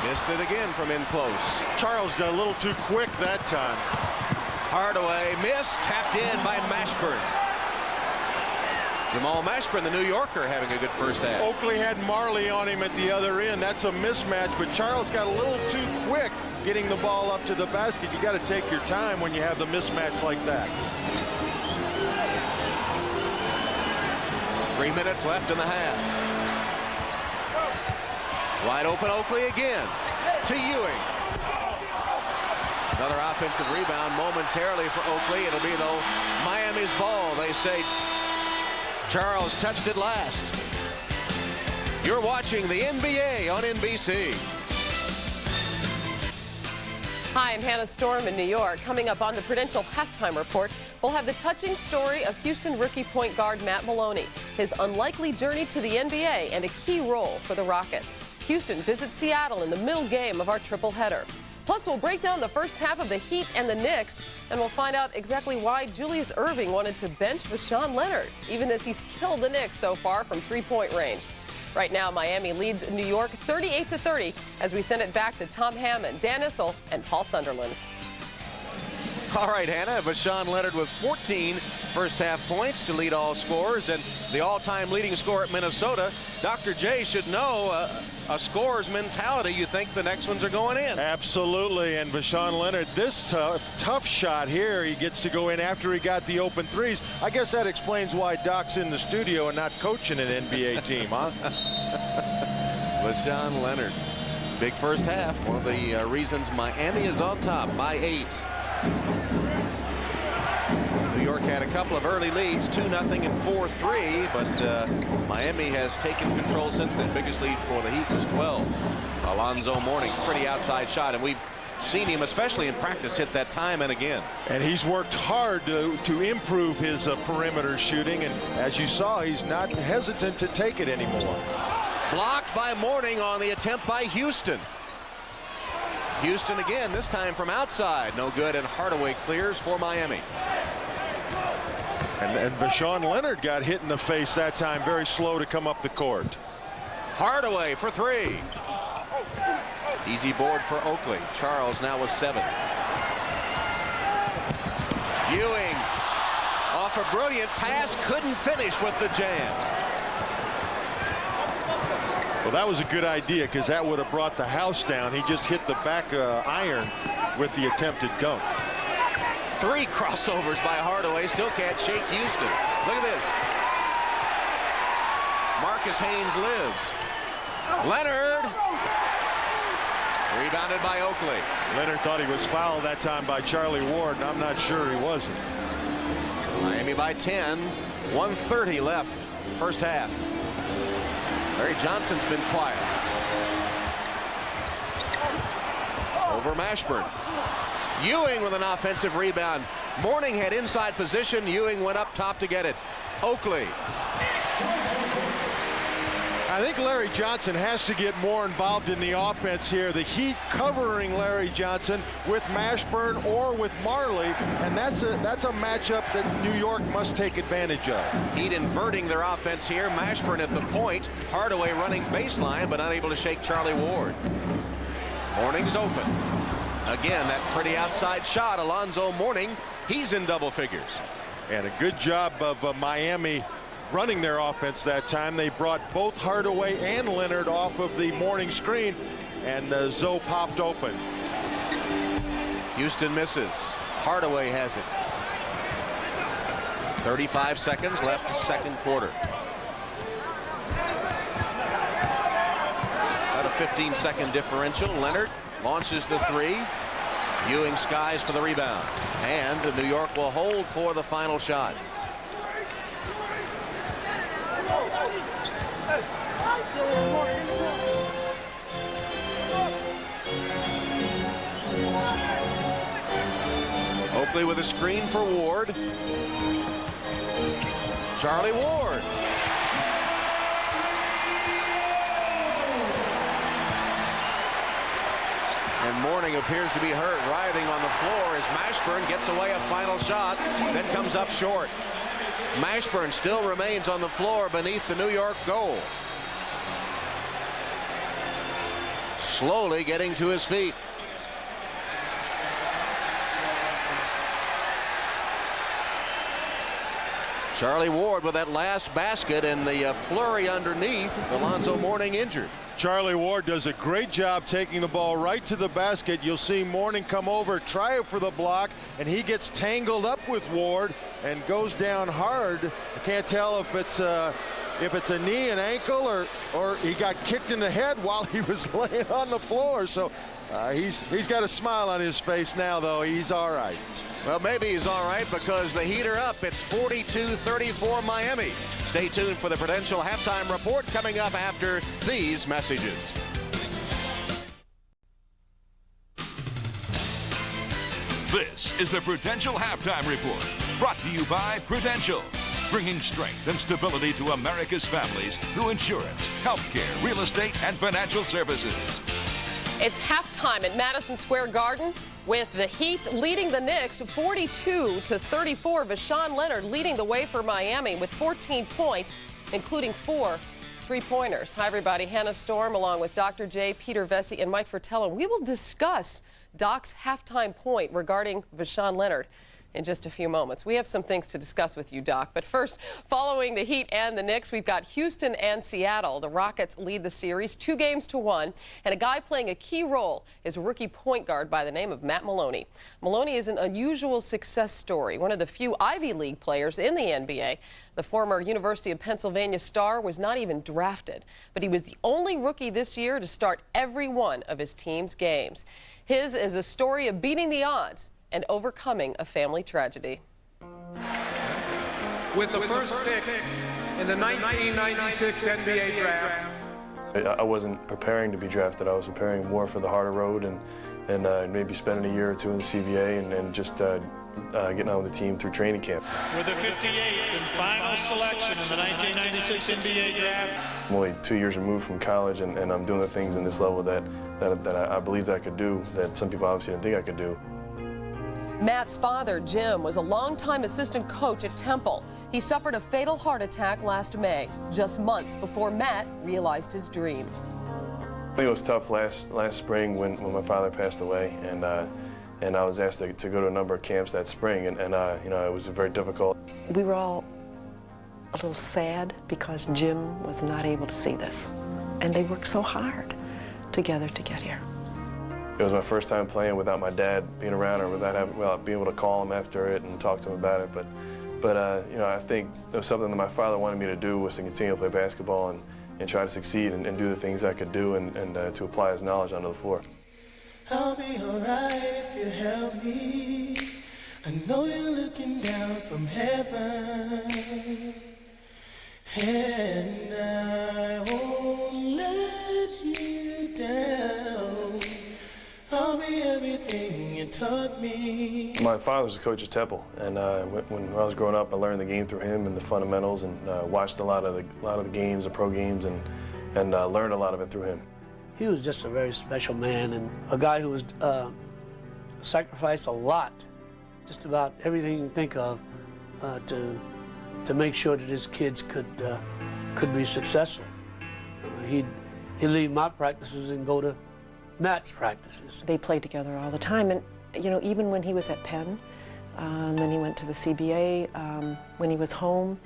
Missed it again from in close. Charles did a little too quick that time. Hardaway missed, tapped in by Mashburn. Jamal Mashburn, the New Yorker, having a good first half. Oakley had Marley on him at the other end. That's a mismatch, but Charles got a little too quick getting the ball up to the basket. You got to take your time when you have the mismatch like that. 3 minutes left in the half. Wide open Oakley again to Ewing. Another offensive rebound momentarily for Oakley. It'll be, though, Miami's ball. They say Charles touched it last. You're watching the NBA on NBC. Hi, I'm Hannah Storm in New York. Coming up on the Prudential Halftime Report, we'll have the touching story of Houston rookie point guard Matt Maloney, his unlikely journey to the NBA, and a key role for the Rockets. Houston visits Seattle in the middle game of our triple header. Plus, we'll break down the first half of the Heat and the Knicks, and we'll find out exactly why Julius Erving wanted to bench Vashawn Leonard, even as he's killed the Knicks so far from 3-point range. Right now, Miami leads New York 38-30 as we send it back to Tom Hammond, Dan Issel, and Paul Sunderland. All right, Hannah, Vashawn Leonard with 14 first-half points to lead all scorers, and the all-time leading scorer at Minnesota. Dr. J should know a scorer's mentality. You think the next ones are going in. Absolutely, and Vashawn Leonard, this tough shot here, he gets to go in after he got the open threes. I guess that explains why Doc's in the studio and not coaching an NBA team, huh? Vashawn Leonard, big first half. One of the reasons Miami is on top by 8. New York had a couple of early leads, 2-0 and 4-3, but Miami has taken control since then. Biggest lead for the Heat was 12. Alonzo Mourning, pretty outside shot, and we've seen him, especially in practice, hit that time and again. And he's worked hard to improve his perimeter shooting, and as you saw, he's not hesitant to take it anymore. Blocked by Mourning on the attempt by Houston. Houston again, this time from outside. No good, and Hardaway clears for Miami. And Vashon Leonard got hit in the face that time, very slow to come up the court. Hardaway for three. Easy board for Oakley. Charles now with 7. Ewing off a brilliant pass, couldn't finish with the jam. Well, that was a good idea because that would have brought the house down. He just hit the back iron with the attempted dunk. 3 crossovers by Hardaway, still can't shake Houston. Look at this. Marcus Haynes lives. Leonard. Rebounded by Oakley. Leonard thought he was fouled that time by Charlie Ward, and I'm not sure he wasn't. Miami by 10. 1:30 left, first half. Larry Johnson's been quiet. Over Mashburn. Ewing with an offensive rebound. Mourning had inside position. Ewing went up top to get it. Oakley. I think Larry Johnson has to get more involved in the offense here. The Heat covering Larry Johnson with Mashburn or with Marley, and that's a matchup that New York must take advantage of. Heat inverting their offense here. Mashburn at the point. Hardaway running baseline, but unable to shake Charlie Ward. Mourning's open. Again, that pretty outside shot. Alonzo Mourning, he's in double figures. And a good job of Miami running their offense that time. They brought both Hardaway and Leonard off of the Mourning screen, and Zoe popped open. Houston misses. Hardaway has it. 35 seconds left, second quarter. About a 15-second differential. Leonard launches the 3. Ewing skies for the rebound. And New York will hold for the final shot. Oakley with a screen for Ward. Charlie Ward. And Mourning appears to be hurt, writhing on the floor as Mashburn gets away a final shot, then comes up short. Mashburn still remains on the floor beneath the New York goal. Slowly getting to his feet. Charlie Ward with that last basket, and the flurry underneath. Alonzo Mourning injured. Charlie Ward does a great job taking the ball right to the basket. You'll see Mourning come over, try it for the block, and he gets tangled up with Ward and goes down hard. I can't tell if it's a knee, an ankle, or he got kicked in the head while he was laying on the floor. So he's got a smile on his face now, though. He's all right. Well, maybe he's all right because the Heat are up. It's 42-34 Miami. Stay tuned for the Prudential halftime report coming up after these messages. This is the Prudential halftime report, brought to you by Prudential, bringing strength and stability to America's families through insurance, healthcare, real estate, and financial services. It's halftime at Madison Square Garden with the Heat leading the Knicks 42-34. Vashon Leonard leading the way for Miami with 14 points, including 4 3-pointers. Hi, everybody. Hannah Storm along with Dr. J, Peter Vesey, and Mike Fratello. We will discuss Doc's halftime point regarding Vashon Leonard in just a few moments. We have some things to discuss with you, Doc. But first, following the Heat and the Knicks, we've got Houston and Seattle. The Rockets lead the series 2-1, and a guy playing a key role is a rookie point guard by the name of Matt Maloney. Maloney is an unusual success story, one of the few Ivy League players in the NBA. The former University of Pennsylvania star was not even drafted, but he was the only rookie this year to start every one of his team's games. His is a story of beating the odds and overcoming a family tragedy. With the first pick in the 1996 NBA draft. I wasn't preparing to be drafted. I was preparing more for the harder road and maybe spending a year or two in the CBA and just getting on with the team through training camp. With the 58th and final selection in the 1996 NBA draft. I'm only 2 years removed from college, and I'm doing the things in this level that I believed I could do, that some people obviously didn't think I could do. Matt's father, Jim, was a longtime assistant coach at Temple. He suffered a fatal heart attack last May, just months before Matt realized his dream. I think it was tough last spring when my father passed away, and I was asked to go to a number of camps that spring, and you know, it was very difficult. We were all a little sad because Jim was not able to see this, and they worked so hard together to get here. It was my first time playing without my dad being around, or without being able to call him after it and talk to him about it. But you know, I think it was something that my father wanted me to do, was to continue to play basketball and try to succeed and do the things I could do and to apply his knowledge onto the floor. I'll be alright if you help me. I know you're looking down from heaven, and I won't let you down. I'll be everything you taught me. My father was a coach at Temple, and when I was growing up, I learned the game through him and the fundamentals, and watched a lot of the games, the pro games, and learned a lot of it through him. He was just a very special man, and a guy who was sacrificed a lot, just about everything you can think of, to make sure that his kids could be successful. He'd leave my practices and go to Matt's practices. They played together all the time, and you know, even when he was at Penn, and then he went to the CBA, when he was home,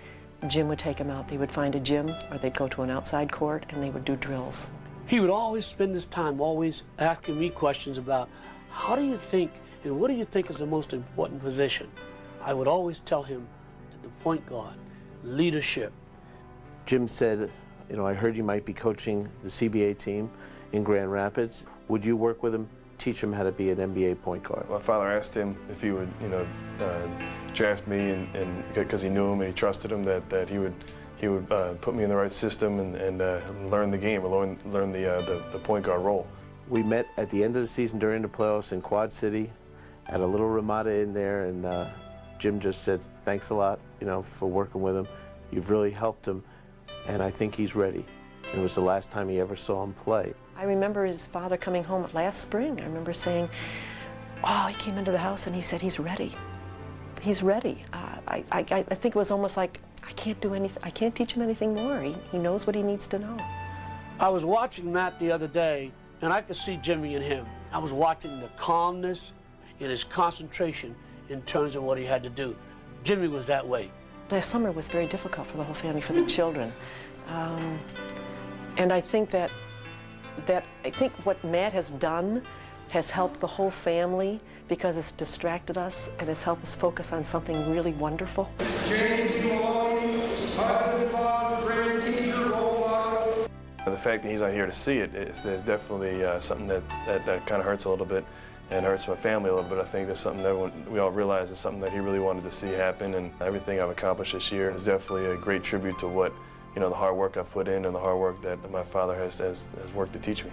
Jim would take him out. They would find a gym, or they'd go to an outside court, and they would do drills. He would always spend his time always asking me questions about, how do you think, and what do you think is the most important position? I would always tell him that the point guard, leadership. Jim said, you know, I heard you might be coaching the CBA team in Grand Rapids. Would you work with him, teach him how to be an NBA point guard? My father asked him if he would, you know, draft me, and because he knew him and he trusted him, that he would put me in the right system and learn the game, or learn the point guard role. We met at the end of the season during the playoffs in Quad City at a little Ramada in there, and Jim just said, thanks a lot, you know, for working with him. You've really helped him, and I think he's ready. It was the last time he ever saw him play. I remember his father coming home last spring. I remember saying, oh, he came into the house and he said, he's ready. He's ready. I think it was almost like, I can't do anything. I can't teach him anything more. He knows what he needs to know. I was watching Matt the other day, and I could see Jimmy in him. I was watching the calmness and his concentration in terms of what he had to do. Jimmy was that way. Last summer was very difficult for the whole family, for the children. And I think that what Matt has done has helped the whole family, because it's distracted us and it's helped us focus on something really wonderful. James Maloney, husband, father, friend, teacher, role model. The fact that he's not here to see it is definitely something that kind of hurts a little bit, and hurts my family a little bit. I think that's something that we all realize is something that he really wanted to see happen, and everything I've accomplished this year is definitely a great tribute to what, you know, the hard work I've put in and the hard work that my father has worked to teach me.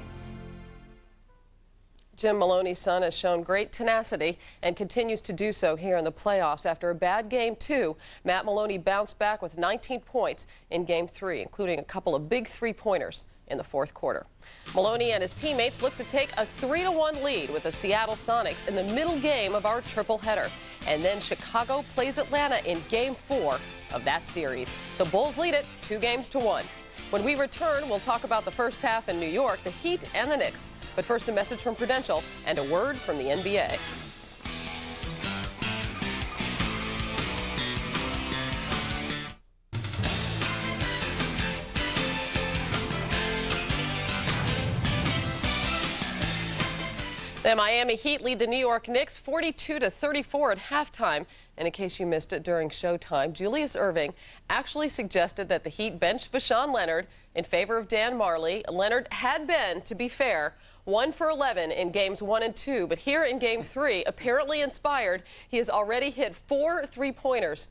Jim Maloney's son has shown great tenacity and continues to do so here in the playoffs. After a bad Game 2, Matt Maloney bounced back with 19 points in Game 3, including a couple of big three-pointers in the fourth quarter. Maloney and his teammates look to take a 3-1 lead with the Seattle Sonics in the middle game of our triple-header. And then Chicago plays Atlanta in Game 4 of that series. The Bulls lead it 2-1. When we return, we'll talk about the first half in New York, the Heat, and the Knicks. But first, a message from Prudential and a word from the NBA. The Miami Heat lead the New York Knicks 42-34 at halftime. And in case you missed it during Showtime, Julius Erving actually suggested that the Heat bench Vashawn Leonard in favor of Dan Marley. Leonard had been, to be fair, 1 for 11 in Games 1 and 2. But here in Game 3, apparently inspired, he has already hit 4 3-pointers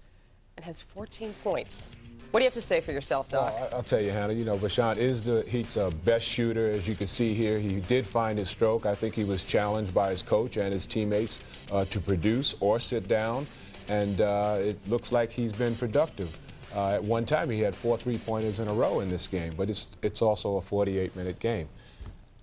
and has 14 points. What do you have to say for yourself, Doc? Well, I'll tell you, Hannah, you know, Bashan is the Heat's best shooter, as you can see here. He did find his stroke. I think he was challenged by his coach and his teammates to produce or sit down, and it looks like he's been productive. At one time, he had 4 3-pointers in a row in this game, but it's also a 48-minute game.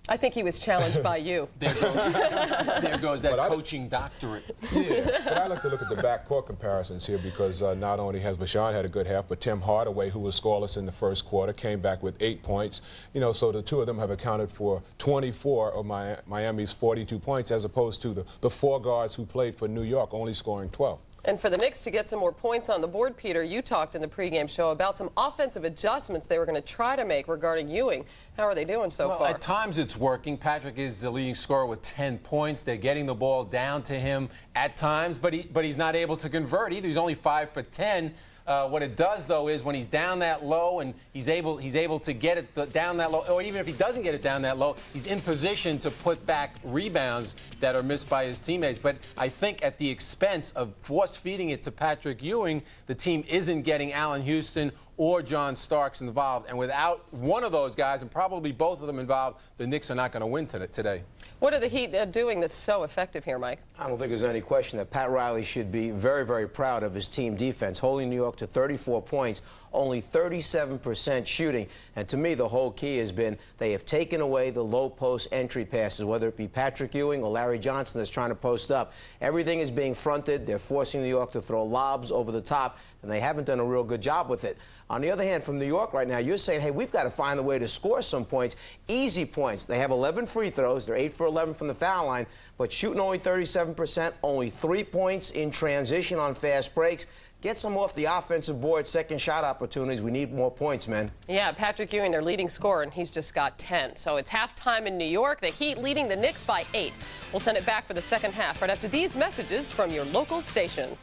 I think he was challenged by you. There goes that coaching doctorate. Yeah, but I like to look at the backcourt comparisons here because not only has Bashan had a good half, but Tim Hardaway, who was scoreless in the first quarter, came back with 8 points. You know, so the two of them have accounted for 24 of Miami's 42 points, as opposed to the 4 guards who played for New York, only scoring 12. And for the Knicks to get some more points on the board, Peter, you talked in the pregame show about some offensive adjustments they were going to try to make regarding Ewing. How are they doing so far? At times it's working. Patrick is the leading scorer with 10 points. They're getting the ball down to him at times, but he's not able to convert either. He's only 5 for 10. What it does, though, is when he's down that low and he's able to get it down that low, or even if he doesn't get it down that low, he's in position to put back rebounds that are missed by his teammates. But I think at the expense of force-feeding it to Patrick Ewing, the team isn't getting Allen Houston or John Starks involved. And without one of those guys, and probably both of them involved, the Knicks are not going to win today. What are the Heat doing that's so effective here, Mike? I don't think there's any question that Pat Riley should be very, very proud of his team defense, holding New York to 34 points, only 37% shooting. And to me, the whole key has been they have taken away the low post entry passes, whether it be Patrick Ewing or Larry Johnson that's trying to post up. Everything is being fronted. They're forcing New York to throw lobs over the top, and they haven't done a real good job with it. On the other hand, from New York right now, you're saying, hey, we've got to find a way to score some points, easy points. They have 11 free throws. They're 8 for 11 from the foul line, but shooting only 37%, only 3 points in transition on fast breaks. Get some off the offensive board, second shot opportunities. We need more points, man. Yeah, Patrick Ewing, their leading scorer, and he's just got 10. So it's halftime in New York. The Heat leading the Knicks by 8. We'll send it back for the second half right after these messages from your local station.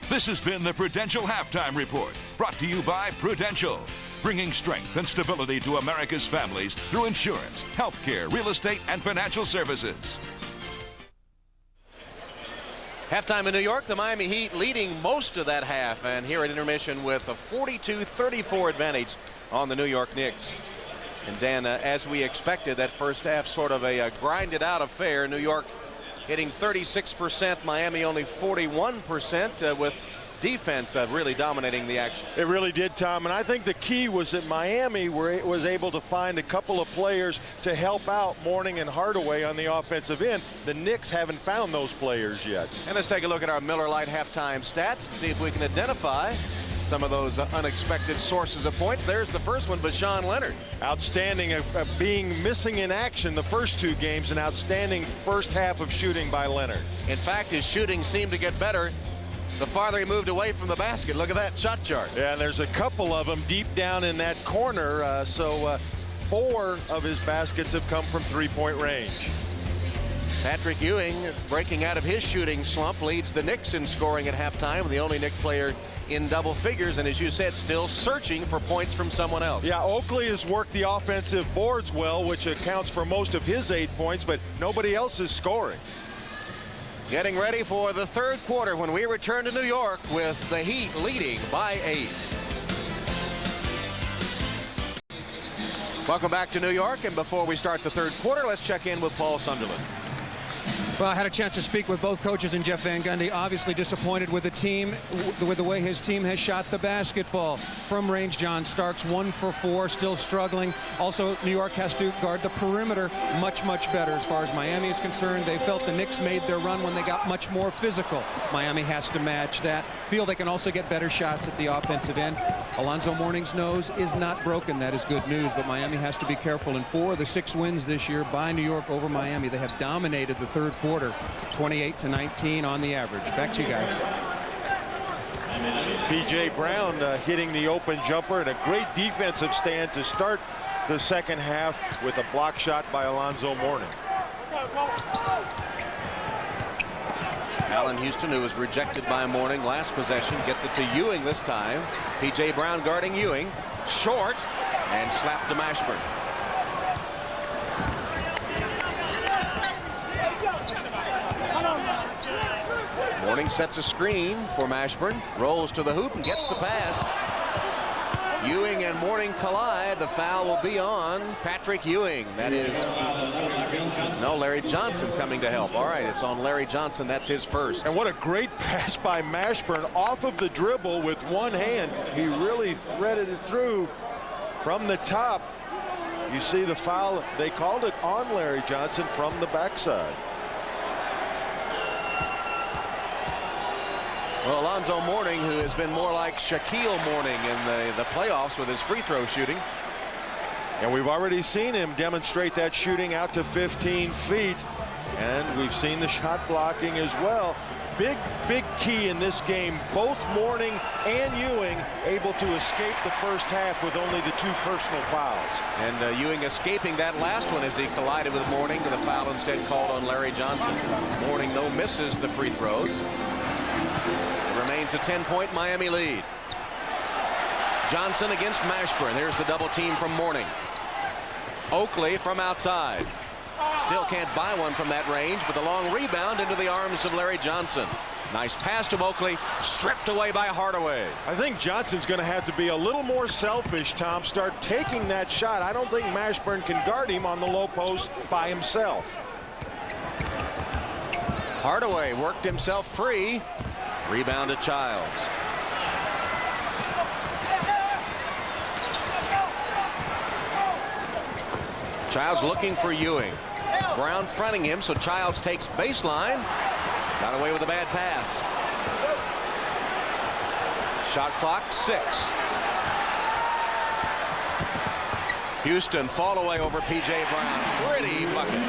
This has been the Prudential Halftime Report, brought to you by Prudential, bringing strength and stability to America's families through insurance, healthcare, real estate, and financial services. Halftime in New York, the Miami Heat leading most of that half, and here at intermission with a 42-34 advantage on the New York Knicks. And Dan, as we expected, that first half sort of a grinded out affair. New York hitting 36%, Miami only 41%, with defense really dominating the action. It really did, Tom, and I think the key was that Miami was able to find a couple of players to help out Mourning and Hardaway on the offensive end. The Knicks haven't found those players yet. And let's take a look at our Miller Lite halftime stats and see if we can identify some of those unexpected sources of points. There's the first one, Bashan Leonard. Outstanding of being missing in action the first 2 games, an outstanding first half of shooting by Leonard. In fact, his shooting seemed to get better the farther he moved away from the basket. Look at that shot chart. Yeah, and there's a couple of them deep down in that corner. 4 of his baskets have come from 3-point range. Patrick Ewing, breaking out of his shooting slump, leads the Knicks in scoring at halftime, the only Knick player in double figures, and as you said, still searching for points from someone else. Yeah, Oakley has worked the offensive boards well, which accounts for most of his 8 points, but nobody else is scoring. Getting ready for the third quarter when we return to New York with the Heat leading by 8. Welcome back to New York, and before we start the third quarter, let's check in with Paul Sunderland. Well, I had a chance to speak with both coaches and Jeff Van Gundy. Obviously disappointed with the team, with the way his team has shot the basketball. From range, John Starks 1 for 4, still struggling. Also, New York has to guard the perimeter much, much better. As far as Miami is concerned, they felt the Knicks made their run when they got much more physical. Miami has to match that. Feel they can also get better shots at the offensive end. Alonzo Mourning's nose is not broken. That is good news, but Miami has to be careful. In 4 of the 6 wins this year by New York over Miami, they have dominated the third quarter, 28-19 on the average. Back to you guys. P.J. Brown hitting the open jumper, and a great defensive stand to start the second half with a block shot by Alonzo Mourning. Allen Houston, who was rejected by Mourning last possession, gets it to Ewing this time. P.J. Brown guarding Ewing. Short, and slapped to Mashburn. Mourning sets a screen for Mashburn, rolls to the hoop and gets the pass. Ewing and Mourning collide. The foul will be on Patrick Ewing. That is, no, Larry Johnson coming to help. All right, it's on Larry Johnson. That's his first. And what a great pass by Mashburn off of the dribble with one hand. He really threaded it through from the top. You see the foul. They called it on Larry Johnson from the backside. Well, Alonzo Mourning, who has been more like Shaquille Mourning in the playoffs with his free throw shooting. And we've already seen him demonstrate that shooting out to 15 feet. And we've seen the shot blocking as well. Big key in this game. Both Mourning and Ewing able to escape the first half with only the 2 personal fouls. And Ewing escaping that last one as he collided with Mourning, to the foul instead called on Larry Johnson. Mourning, though, misses the free throws. It remains a 10-point Miami lead. Johnson against Mashburn. There's the double team from Mourning. Oakley from outside. Still can't buy one from that range, but the long rebound into the arms of Larry Johnson. Nice pass to Oakley, stripped away by Hardaway. I think Johnson's going to have to be a little more selfish, Tom. Start taking that shot. I don't think Mashburn can guard him on the low post by himself. Hardaway worked himself free. Rebound to Childs. Childs looking for Ewing. Brown fronting him, so Childs takes baseline. Got away with a bad pass. Shot clock 6. Houston fall away over P.J. Brown. Pretty bucket.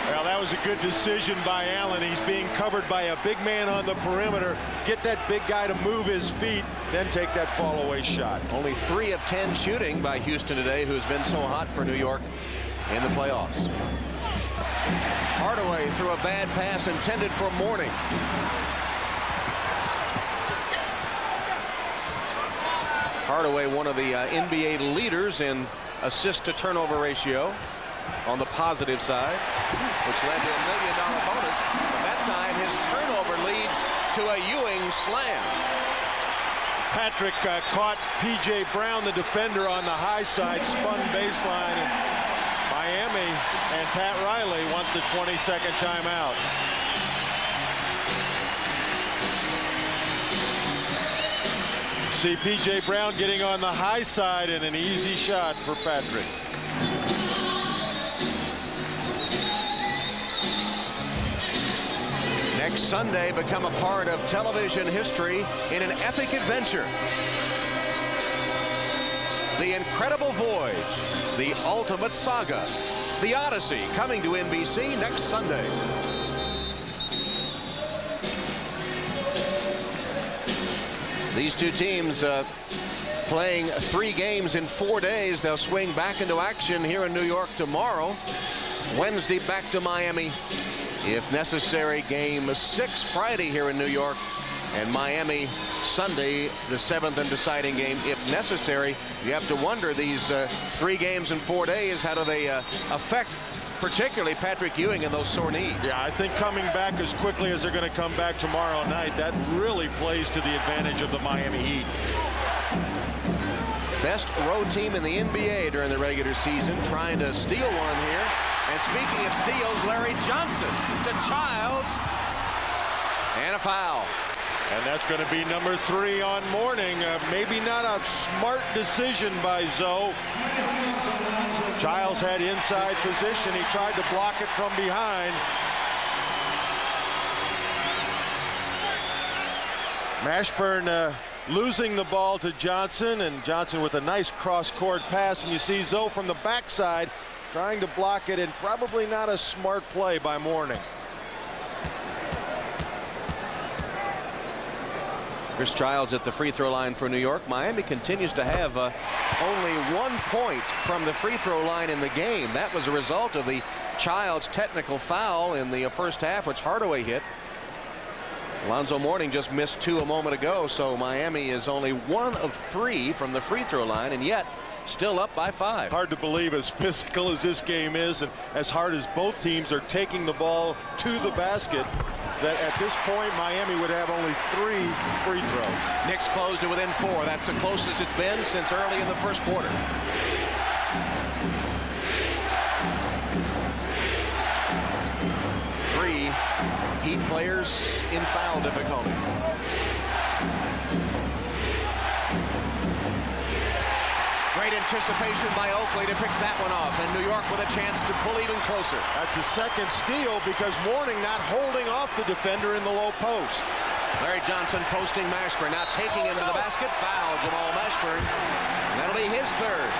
Well, that was a good decision by Allen. He's being covered by a big man on the perimeter. Get that big guy to move his feet, then take that fall away shot. Only 3 of 10 shooting by Houston today, who's been so hot for New York in the playoffs. Hardaway threw a bad pass intended for Mourning. Hardaway, one of the NBA leaders in assist to turnover ratio on the positive side, which led to a $1 million bonus. But that time his turnover leads to a Ewing slam. Patrick caught P.J. Brown, the defender, on the high side, spun baseline, and Miami and Pat Riley want the 22nd timeout. See P.J. Brown getting on the high side, and an easy shot for Patrick. Next Sunday, become a part of television history in an epic adventure. The Incredible Voyage, the ultimate saga, the Odyssey, coming to NBC next Sunday. These two teams playing 3 games in 4 days. They'll swing back into action here in New York tomorrow. Wednesday back to Miami, if necessary. Game 6 Friday here in New York, and Miami Sunday, the 7th and deciding game if necessary. You have to wonder, these 3 games in 4 days, how do they affect particularly Patrick Ewing and those sore knees? Yeah, I think coming back as quickly as they're going to come back tomorrow night, that really plays to the advantage of the Miami Heat. Best road team in the NBA during the regular season, trying to steal one here. And speaking of steals, Larry Johnson to Childs, and a foul. And that's going to be number 3 on Mourning. Maybe not a smart decision by Zoe. Childs had inside position. He tried to block it from behind. Mashburn losing the ball to Johnson, and Johnson with a nice cross-court pass. And you see Zoe from the backside trying to block it, and probably not a smart play by Mourning. Chris Childs at the free throw line for New York. Miami continues to have only 1 point from the free throw line in the game. That was a result of the Childs technical foul in the first half, which Hardaway hit. Alonzo Mourning just missed 2 a moment ago, so Miami is only 1 of 3 from the free throw line, and yet still up by 5. Hard to believe, as physical as this game is, and as hard as both teams are taking the ball to the basket. that at this point Miami would have only 3 free throws. Knicks closed to within 4. That's the closest it's been since early in the first quarter. Three Heat players in foul difficulty. Great anticipation by Oakley to pick that one off, and New York with a chance to pull even closer. That's a second steal because Mourning not holding off the defender in the low post. Larry Johnson posting Mashburn, now taking him to the basket. Foul Jamal Mashburn. And that'll be his third.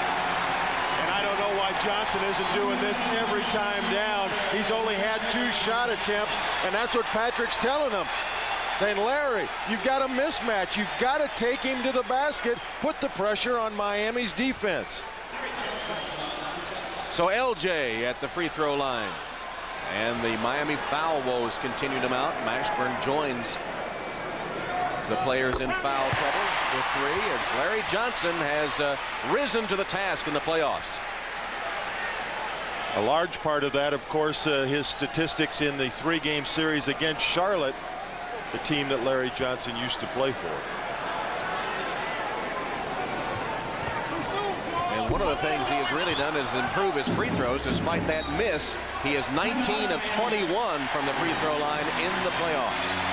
And I don't know why Johnson isn't doing this every time down. He's only had 2 shot attempts, and that's what Patrick's telling him. Saying, Larry, you've got a mismatch. You've got to take him to the basket, put the pressure on Miami's defense. So LJ at the free throw line. And the Miami foul woes continue to mount. Mashburn joins the players in foul trouble with 3 as Larry Johnson has risen to the task in the playoffs. A large part of that, of course, his statistics in the 3-game series against Charlotte, the team that Larry Johnson used to play for. And one of the things he has really done is improve his free throws. Despite that miss, he is 19 of 21 from the free throw line in the playoffs.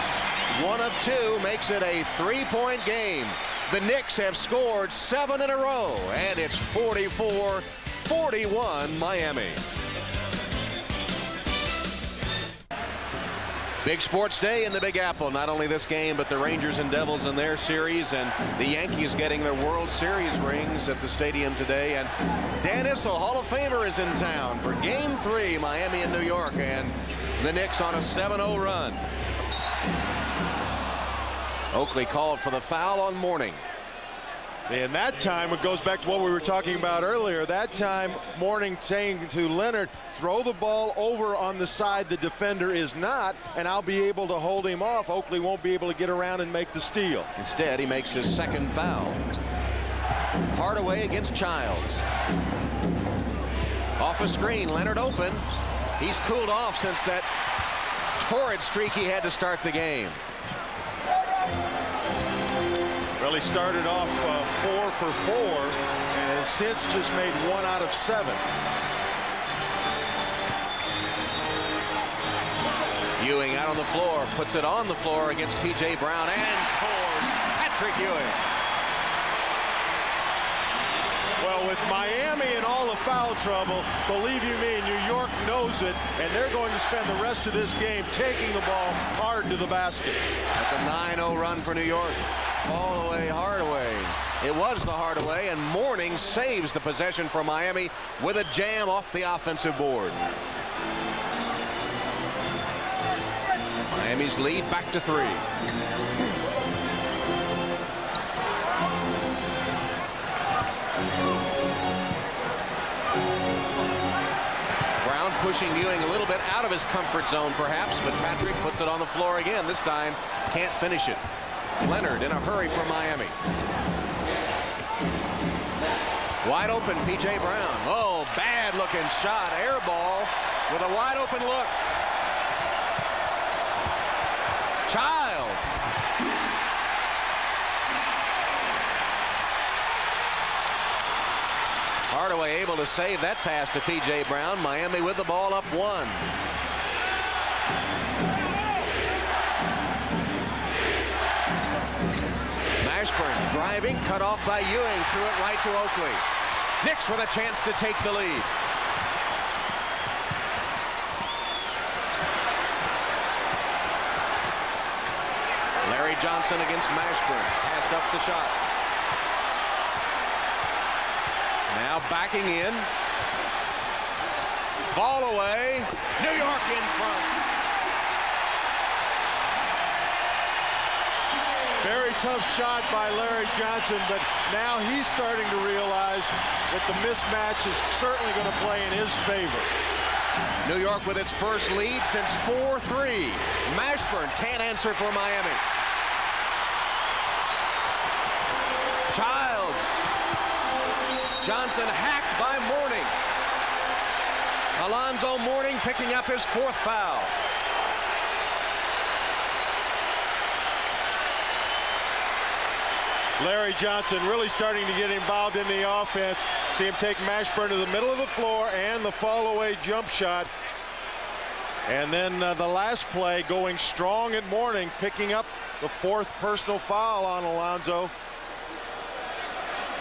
1 of 2 makes it a 3-point game. The Knicks have scored 7 in a row, and it's 44-41 Miami. Big sports day in the Big Apple. Not only this game, but the Rangers and Devils in their series, and the Yankees getting their World Series rings at the stadium today. And Dan Issel, Hall of Famer, is in town for Game 3, Miami and New York, and the Knicks on a 7-0 run. Oakley called for the foul on Mourning. And that time, it goes back to what we were talking about earlier. That time, Mourning saying to Leonard, throw the ball over on the side the defender is not, and I'll be able to hold him off. Oakley won't be able to get around and make the steal. Instead, he makes his second foul. Hardaway against Childs. Off a screen, Leonard open. He's cooled off since that torrid streak he had to start the game. Well, he started off 4 for 4 and has since just made 1 out of 7. Ewing out on the floor, puts it on the floor against P.J. Brown and scores. Patrick Ewing. Well, with Miami in all the foul trouble, believe you me, New York knows it, and they're going to spend the rest of this game taking the ball hard to the basket. That's a 9-0 run for New York. Fall away, Hardaway. It was the Hardaway, and Mourning saves the possession for Miami with a jam off the offensive board. Miami's lead back to 3. Brown pushing Ewing a little bit out of his comfort zone, perhaps, but Patrick puts it on the floor again. This time, can't finish it. Leonard in a hurry for Miami. Wide open, P.J. Brown. Oh, bad looking shot. Air ball with a wide open look. Childs. Hardaway able to save that pass to P.J. Brown. Miami with the ball up 1. Mashburn driving, cut off by Ewing, threw it right to Oakley. Knicks with a chance to take the lead. Larry Johnson against Mashburn, passed up the shot. Now backing in. Fall away. New York in front. Very tough shot by Larry Johnson, but now he's starting to realize that the mismatch is certainly going to play in his favor. New York with its first lead since 4-3. Mashburn can't answer for Miami. Childs. Johnson hacked by Mourning. Alonzo Mourning picking up his 4th foul. Larry Johnson really starting to get involved in the offense. See him take Mashburn to the middle of the floor and the fall-away jump shot. And then the last play going strong at Mourning, picking up the 4th personal foul on Alonzo.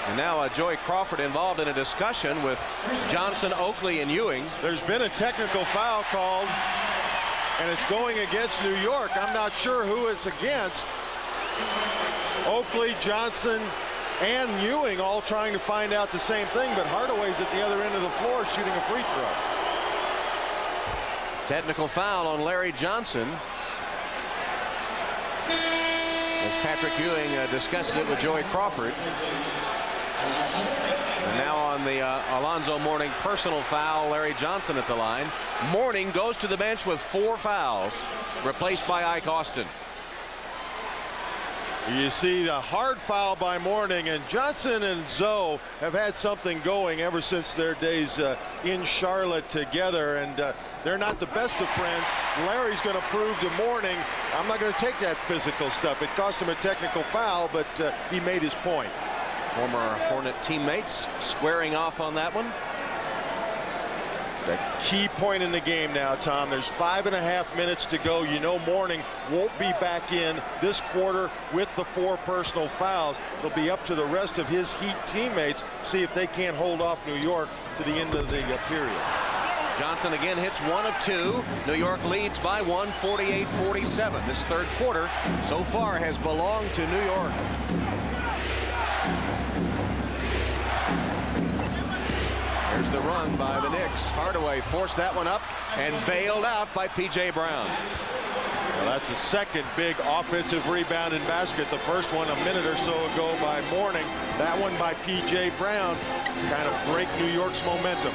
And now Joey Crawford involved in a discussion with Johnson, Oakley, and Ewing. There's been a technical foul called, and it's going against New York. I'm not sure who it's against. Oakley, Johnson, and Ewing all trying to find out the same thing, but Hardaway's at the other end of the floor shooting a free throw. Technical foul on Larry Johnson. As Patrick Ewing discusses it with Joey Crawford. And now on the Alonzo Mourning personal foul, Larry Johnson at the line. Mourning goes to the bench with 4 fouls, replaced by Ike Austin. You see the hard foul by Mourning, and Johnson and Zoe have had something going ever since their days in Charlotte together, and they're not the best of friends. Larry's going to prove to Mourning, I'm not going to take that physical stuff. It cost him a technical foul, but he made his point. Former Hornet teammates squaring off on that one. The key point in the game now, Tom. There's 5.5 minutes to go. You know Mourning won't be back in this quarter with the 4 personal fouls. It'll be up to the rest of his Heat teammates, see if they can't hold off New York to the end of the period. Johnson again hits 1 of 2. New York leads by 1, 48-47. This third quarter so far has belonged to New York. There's the run by the Knicks. Hardaway forced that one up and bailed out by P.J. Brown. Well, that's a second big offensive rebound and basket. The first one a minute or so ago by Mourning. That one by P.J. Brown kind of break New York's momentum.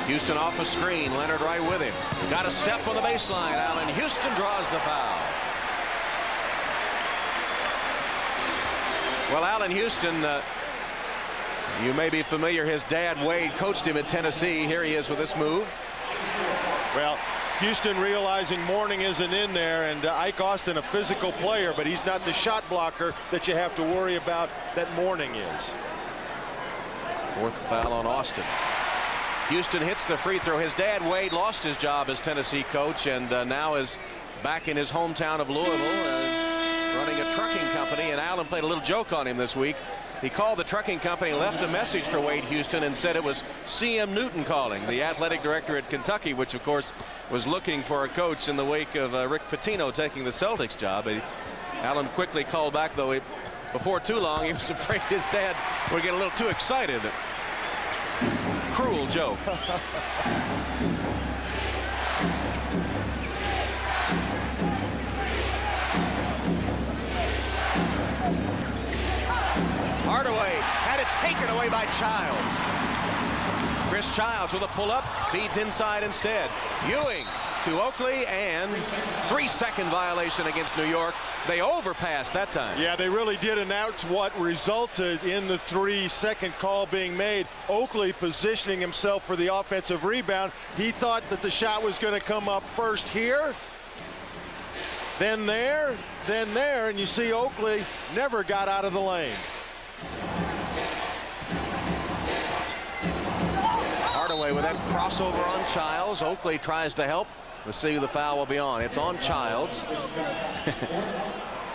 Houston off a screen. Leonard right with him. Got a step on the baseline. Allen Houston draws the foul. Well, Allen Houston, you may be familiar. His dad, Wade, coached him at Tennessee. Here he is with this move. Well, Houston realizing Mourning isn't in there, and Ike Austin a physical player, but he's not the shot blocker that you have to worry about that Mourning is. 4th foul on Austin. Houston hits the free throw. His dad, Wade, lost his job as Tennessee coach and now is back in his hometown of Louisville running a trucking company, and Allen played a little joke on him this week. He called the trucking company, left a message for Wade Houston, and said it was C.M. Newton calling, the athletic director at Kentucky, which of course was looking for a coach in the wake of Rick Pitino taking the Celtics job. Allen quickly called back, though before too long he was afraid his dad would get a little too excited. Cruel joke. Hardaway had it taken away by Childs. Chris Childs with a pull-up, feeds inside instead. Ewing to Oakley, and 3-second violation against New York. They overpassed that time. Yeah, they really did, and that's what resulted in the 3-second call being made. Oakley positioning himself for the offensive rebound. He thought that the shot was going to come up first here, then there, and you see Oakley never got out of the lane. Hardaway with that crossover on Childs. Oakley tries to help. Let's see who the foul will be on. It's on Childs.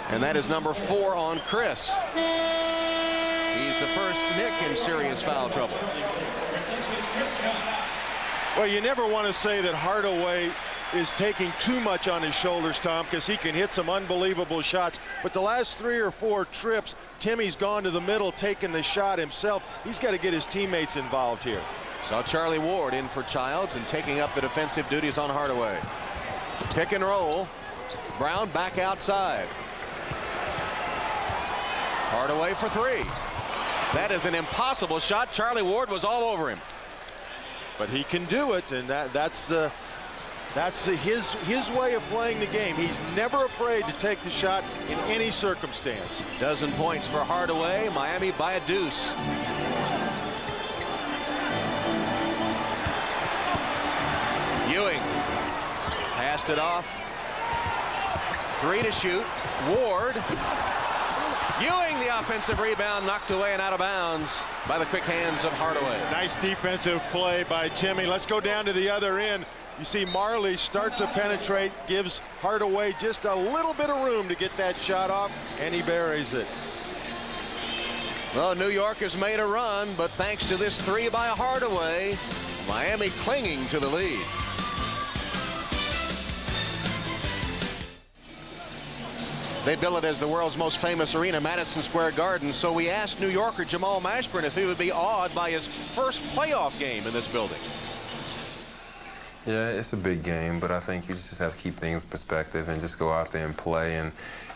And that is number 4 on Chris. He's the first Knick in serious foul trouble. Well, you never want to say that Hardaway is taking too much on his shoulders, Tom, because he can hit some unbelievable shots. But the last 3 or 4 trips, Timmy's gone to the middle, taking the shot himself. He's got to get his teammates involved here. Saw Charlie Ward in for Childs and taking up the defensive duties on Hardaway. Pick and roll. Brown back outside. Hardaway for 3. That is an impossible shot. Charlie Ward was all over him. But he can do it, and that's his way of playing the game. He's never afraid to take the shot in any circumstance. Dozen points for Hardaway. Miami by a deuce. Ewing passed it off. 3 to shoot. Ward Ewing, the offensive rebound, knocked away and out of bounds by the quick hands of Hardaway. Nice defensive play by Timmy. Let's go down to the other end. You see Marley start to penetrate, gives Hardaway just a little bit of room to get that shot off, and he buries it. Well, New York has made a run, but thanks to this three by Hardaway, Miami clinging to the lead. They bill it as the world's most famous arena, Madison Square Garden, so we asked New Yorker Jamal Mashburn if he would be awed by his first playoff game in this building. Yeah, it's a big game, but I think you just have to keep things in perspective and just go out there and play. And,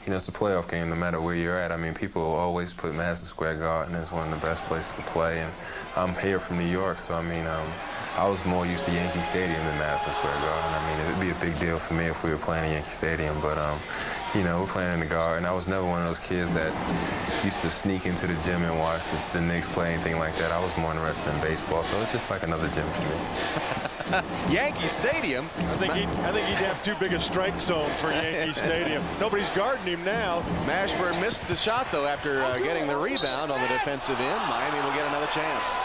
you know, it's a playoff game no matter where you're at. I mean, people always put Madison Square Garden as one of the best places to play. And I'm here from New York, so, I mean, I was more used to Yankee Stadium than Madison Square Garden. I mean, it would be a big deal for me if we were playing at Yankee Stadium, but, you know, we're playing in the Garden. I was never one of those kids that used to sneak into the gym and watch the Knicks play, anything like that. I was more interested in baseball, so it's just like another gym for me. Yankee Stadium? I think he'd have too big a strike zone for Yankee Stadium. Nobody's guarding him now. Mashburn missed the shot, though, after getting the rebound on the defensive end. Miami will get another chance.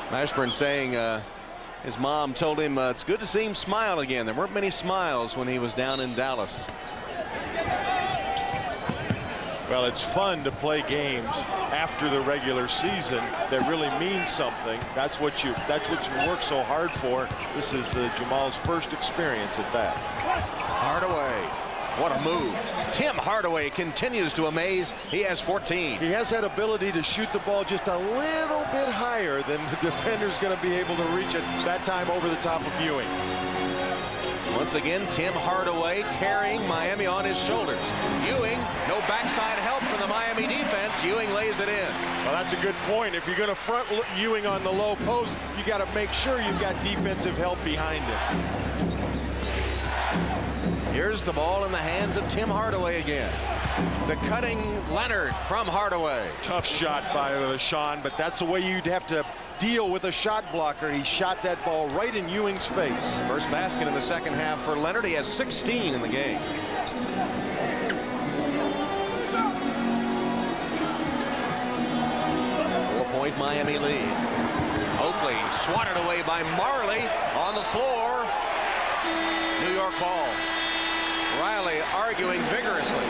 Mashburn saying his mom told him it's good to see him smile again. There weren't many smiles when he was down in Dallas. Well, it's fun to play games after the regular season that really means something. That's what you work so hard for. This is Jamal's first experience at that. Hardaway, what a move. Tim Hardaway continues to amaze. He has 14. He has that ability to shoot the ball just a little bit higher than the defender's going to be able to reach it that time over the top of Ewing. Once again, Tim Hardaway carrying Miami on his shoulders. Ewing, no backside help from the Miami defense. Ewing lays it in. Well, that's a good point. If you're going to front Ewing on the low post, you got to make sure you've got defensive help behind it. Here's the ball in the hands of Tim Hardaway again. The cutting Leonard from Hardaway. Tough shot by Sean, but that's the way you'd have to deal with a shot blocker. He shot that ball right in Ewing's face. First basket in the second half for Leonard. He has 16 in the game. Four-point Miami lead. Oakley swatted away by Marley on the floor. New York ball. Riley arguing vigorously.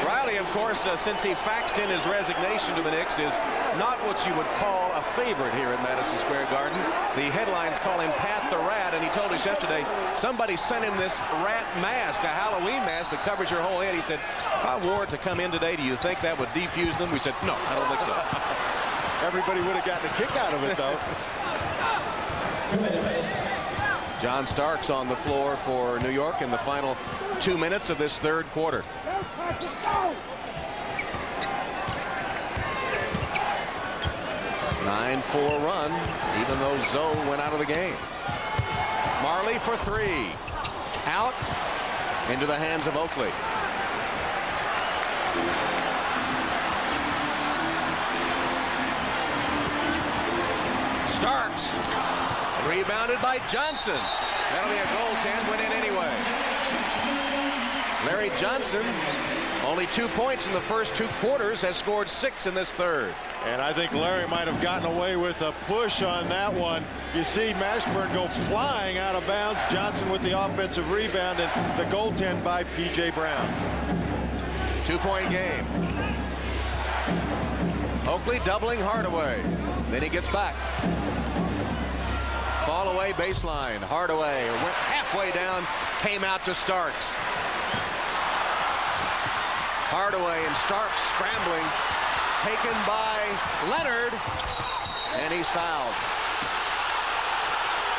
Riley, of course, since he faxed in his resignation to the Knicks, is not what you would call a favorite here at Madison Square Garden. The headlines call him Pat the Rat, and he told us yesterday somebody sent him this rat mask, a Halloween mask that covers your whole head. He said, if I wore it to come in today, do you think that would defuse them? We said, no, I don't think so. Everybody would have gotten a kick out of it, though. John Starks on the floor for New York in the final 2 minutes of this third quarter. Nine-4 run, even though Zoe went out of the game. Marley for three. Out into the hands of Oakley. Starks. Rebounded by Johnson. That'll be a goaltend, went in anyway. Larry Johnson, only 2 points in the first 2 quarters, has scored 6 in this third. And I think Larry might have gotten away with a push on that one. You see Mashburn go flying out of bounds. Johnson with the offensive rebound, and the goaltend by P.J. Brown. 2-point game. Oakley doubling Hardaway. Then he gets back. Fall away baseline. Hardaway went halfway down, came out to Starks. Hardaway and Starks scrambling, taken by Leonard, and he's fouled.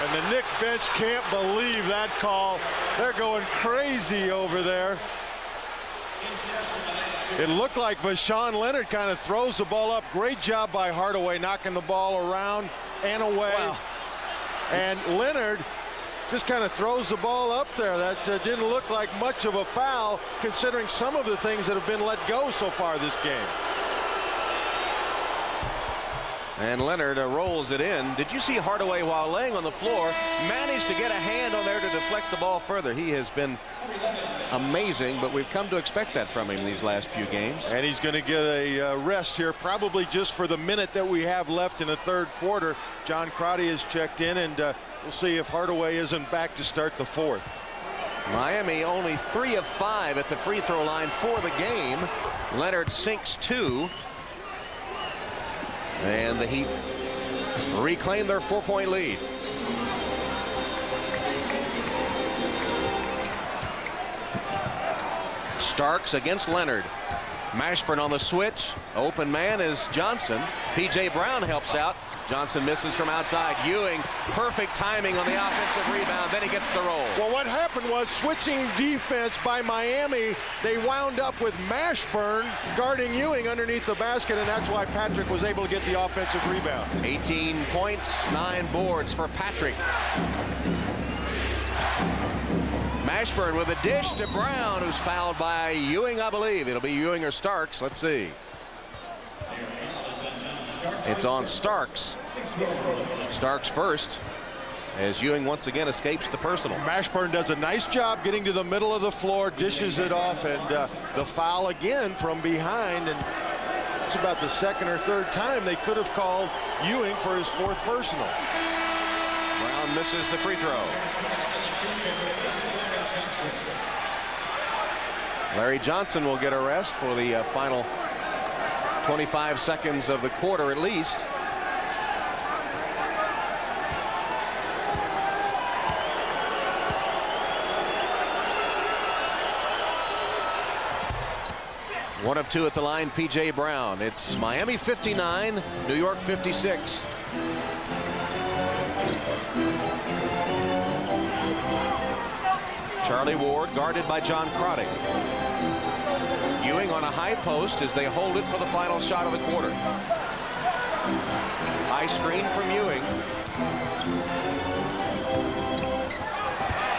And the Knicks bench can't believe that call. They're going crazy over there. It looked like Vashawn Leonard kind of throws the ball up. Great job by Hardaway knocking the ball around and away. Wow. And Leonard just kind of throws the ball up there. That didn't look like much of a foul, considering some of the things that have been let go so far this game. And Leonard rolls it in. Did you see Hardaway, while laying on the floor, managed to get a hand on there to deflect the ball further? He has been amazing, but we've come to expect that from him these last few games. And he's going to get a rest here, probably just for the minute that we have left in the third quarter. John Crotty has checked in, and we'll see if Hardaway isn't back to start the fourth. Miami only 3 of 5 at the free throw line for the game. Leonard sinks 2. And the Heat reclaim their 4-point lead. Starks against Leonard. Mashburn on the switch. Open man is Johnson. P.J. Brown helps out. Johnson misses from outside. Ewing, perfect timing on the offensive rebound. Then he gets the roll. Well, what happened was switching defense by Miami. They wound up with Mashburn guarding Ewing underneath the basket, and that's why Patrick was able to get the offensive rebound. 18 points, 9 boards for Patrick. Mashburn with a dish to Brown, who's fouled by Ewing, I believe. It'll be Ewing or Starks. Let's see. It's on Starks. Starks first, as Ewing once again escapes the personal. Mashburn does a nice job getting to the middle of the floor, dishes it off, and the foul again from behind. And it's about the second or third time they could have called Ewing for his 4th personal. Brown misses the free throw. Larry Johnson will get a rest for the final 25 seconds of the quarter at least. One of 2 at the line, P.J. Brown. It's Miami 59, New York 56. Charlie Ward guarded by John Crotty. Ewing on a high post as they hold it for the final shot of the quarter. High screen from Ewing.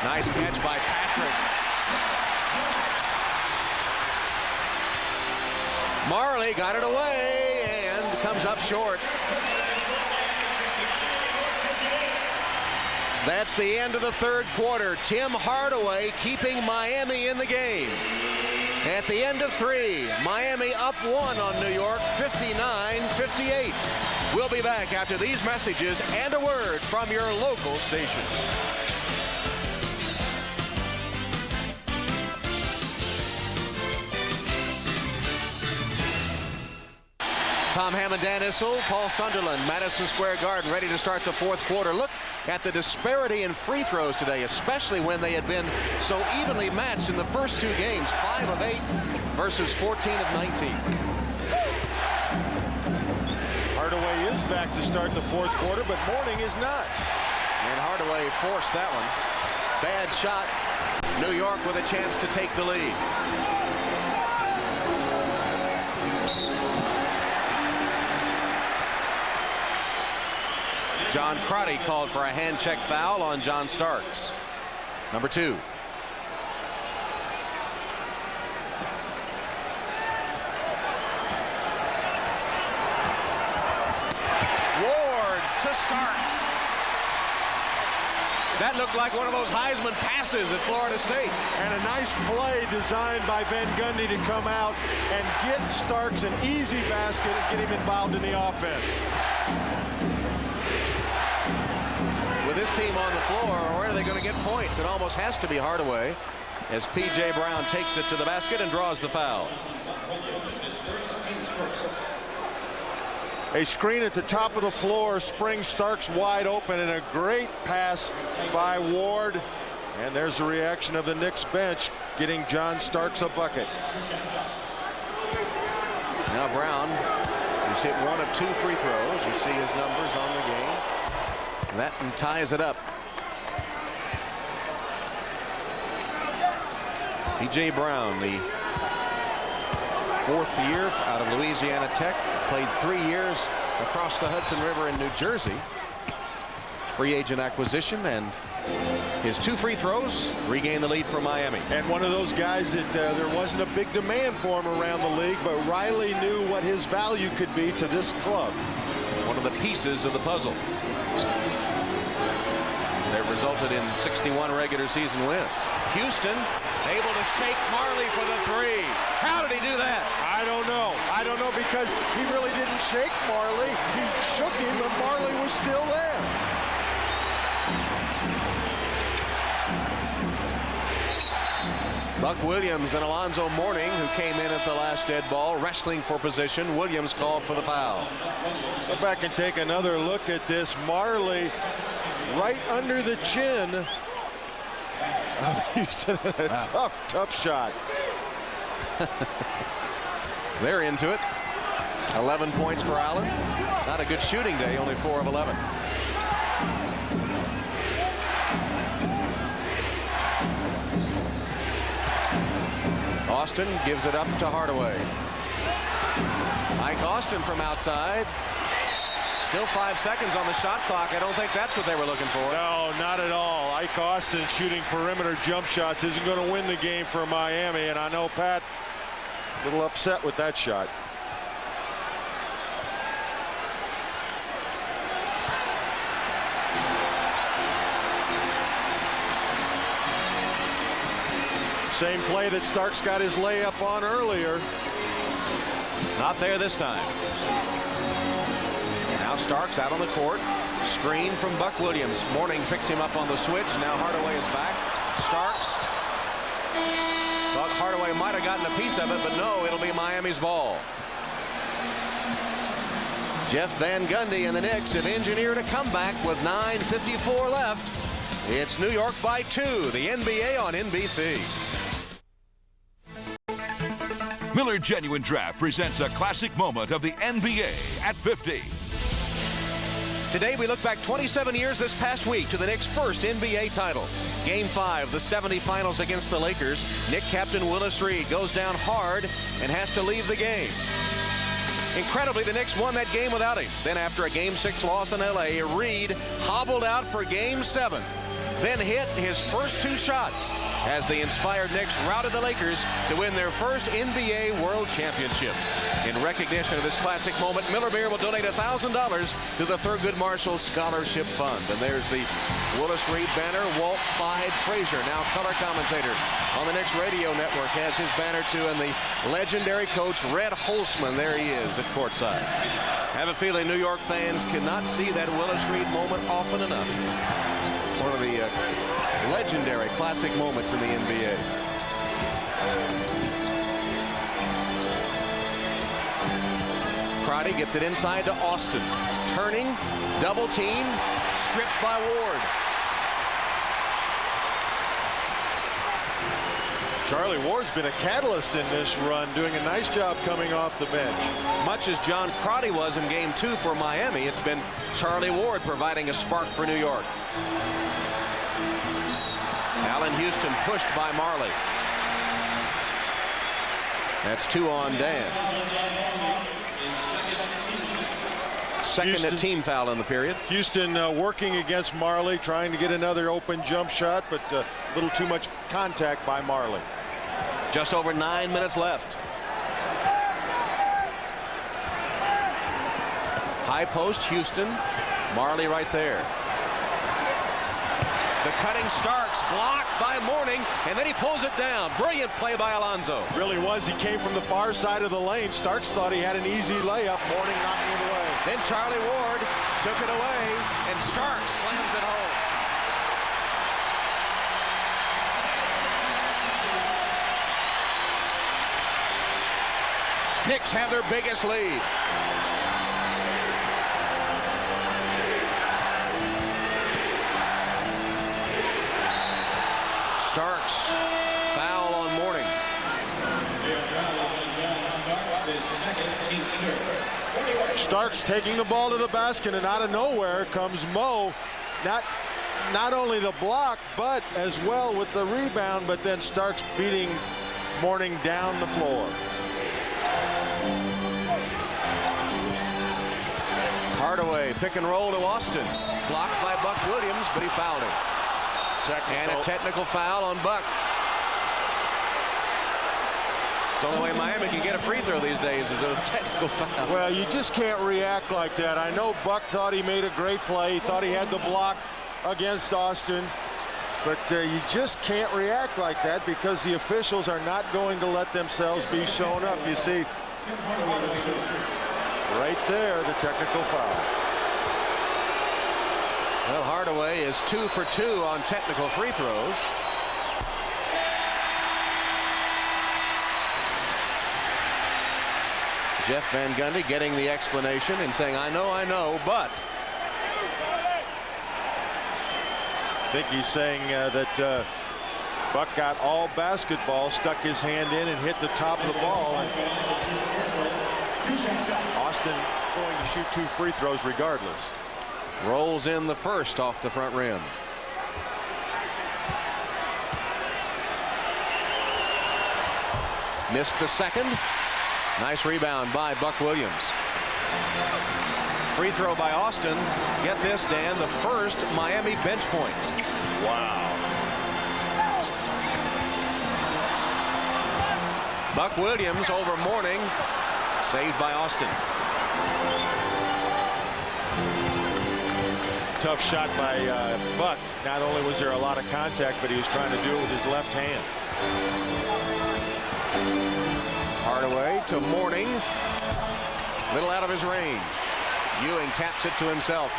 Nice catch by Patrick. Marley got it away and comes up short. That's the end of the third quarter. Tim Hardaway keeping Miami in the game. At the end of 3, Miami up 1 on New York, 59-58. We'll be back after these messages and a word from your local station. Tom Hammond, Dan Issel, Paul Sunderland, Madison Square Garden, ready to start the fourth quarter. Look at the disparity in free throws today, especially when they had been so evenly matched in the first 2 games, 5 of 8 versus 14 of 19. Hardaway is back to start the fourth quarter, but Mourning is not. And Hardaway forced that one. Bad shot. New York with a chance to take the lead. John Crotty called for a hand check foul on John Starks. Number 2. Ward to Starks. That looked like one of those Heisman passes at Florida State. And a nice play designed by Van Gundy to come out and get Starks an easy basket and get him involved in the offense. With this team on the floor, where are they going to get points? It almost has to be Hardaway, as P.J. Brown takes it to the basket and draws the foul. A screen at the top of the floor springs Starks wide open, and a great pass by Ward. And there's the reaction of the Knicks bench, getting John Starks a bucket. Now Brown, he's hit 1 of 2 free throws. You see his numbers on the game. That ties it up. P.J. Brown, the 4th year out of Louisiana Tech, played 3 years across the Hudson River in New Jersey. Free agent acquisition, and his 2 free throws regain the lead for Miami. And one of those guys that there wasn't a big demand for him around the league, but Riley knew what his value could be to this club. One of the pieces of the puzzle that resulted in 61 regular season wins. Houston able to shake Marley for the three. How did he do that? I don't know. I don't know, because he really didn't shake Marley. He shook him, but Marley was still there. Buck Williams and Alonzo Mourning, who came in at the last dead ball, wrestling for position. Williams called for the foul. Go back and take another look at this. Marley right under the chin of Houston. Tough shot. They're into it. 11 points for Allen. Not a good shooting day, only 4 of 11. Austin gives it up to Hardaway. Mike Austin from outside. Still 5 seconds on the shot clock. I don't think that's what they were looking for. No, not at all. Ike Austin shooting perimeter jump shots isn't going to win the game for Miami, and I know Pat a little upset with that shot. Same play that Starks got his layup on earlier. Not there this time. Now Starks out on the court. Screen from Buck Williams. Mourning picks him up on the switch. Now Hardaway is back. Starks. Thought Hardaway might have gotten a piece of it, but no, it'll be Miami's ball. Jeff Van Gundy and the Knicks have engineered a comeback with 9:54 left. It's New York by 2. The NBA on NBC. Miller Genuine Draft presents a classic moment of the NBA at 50. Today we look back 27 years this past week to the Knicks' first NBA title. Game 5, the 70 finals against the Lakers. Knick captain Willis Reed goes down hard and has to leave the game. Incredibly, the Knicks won that game without him. Then after a Game 6 loss in LA, Reed hobbled out for Game 7. Then hit his first 2 shots as the inspired Knicks routed the Lakers to win their first NBA World Championship. In recognition of this classic moment, Miller Beer will donate $1,000 to the Thurgood Marshall Scholarship Fund. And there's the Willis Reed banner. Walt Clyde Frazier, now color commentator on the Knicks radio network, has his banner too. And the legendary coach Red Holzman, there he is at courtside. Have a feeling New York fans cannot see that Willis Reed moment often enough. One of the legendary classic moments in the NBA. Crotty gets it inside to Austin. Turning, double team, stripped by Ward. Charlie Ward's been a catalyst in this run, doing a nice job coming off the bench. Much as John Crotty was in Game 2 for Miami, it's been Charlie Ward providing a spark for New York. Allen Houston pushed by Marley. That's 2 on Dan. Second team foul in the period. Houston working against Marley, trying to get another open jump shot, but a little too much contact by Marley. Just over 9 minutes left. High post, Houston. Marley right there. The cutting Starks, blocked by Mourning, and then he pulls it down. Brilliant play by Alonzo. Really was. He came from the far side of the lane. Starks thought he had an easy layup. Mourning knocking it away. Then Charlie Ward took it away, and Starks slams it home. Knicks have their biggest lead. Starks, foul on Mourning. Starks taking the ball to the basket, and out of nowhere comes Mo. Not only the block, but as well with the rebound, but then Starks beating Mourning down the floor. Hardaway, pick and roll to Austin. Blocked by Buck Williams, but he fouled him. And a technical foul on Buck. It's the only way Miami can get a free throw these days is a technical foul. Well, you just can't react like that. I know Buck thought he made a great play. He thought he had the block against Austin. But you just can't react like that because the officials are not going to let themselves be shown up. You see, right there, the technical foul. Well, Hardaway is 2 for 2 on technical free throws. Jeff Van Gundy getting the explanation and saying, I know, but. I think he's saying that Buck got all basketball, stuck his hand in and hit the top of the ball. And Austin going to shoot 2 free throws regardless. Rolls in the first off the front rim. Missed the second. Nice rebound by Buck Williams. Free throw by Austin. Get this, Dan, the first Miami bench points. Wow. Buck Williams over Mourning. Saved by Austin. Tough shot by Buck. Not only was there a lot of contact, but he was trying to do it with his left hand. Hardaway to Mourning. Little out of his range. Ewing taps it to himself.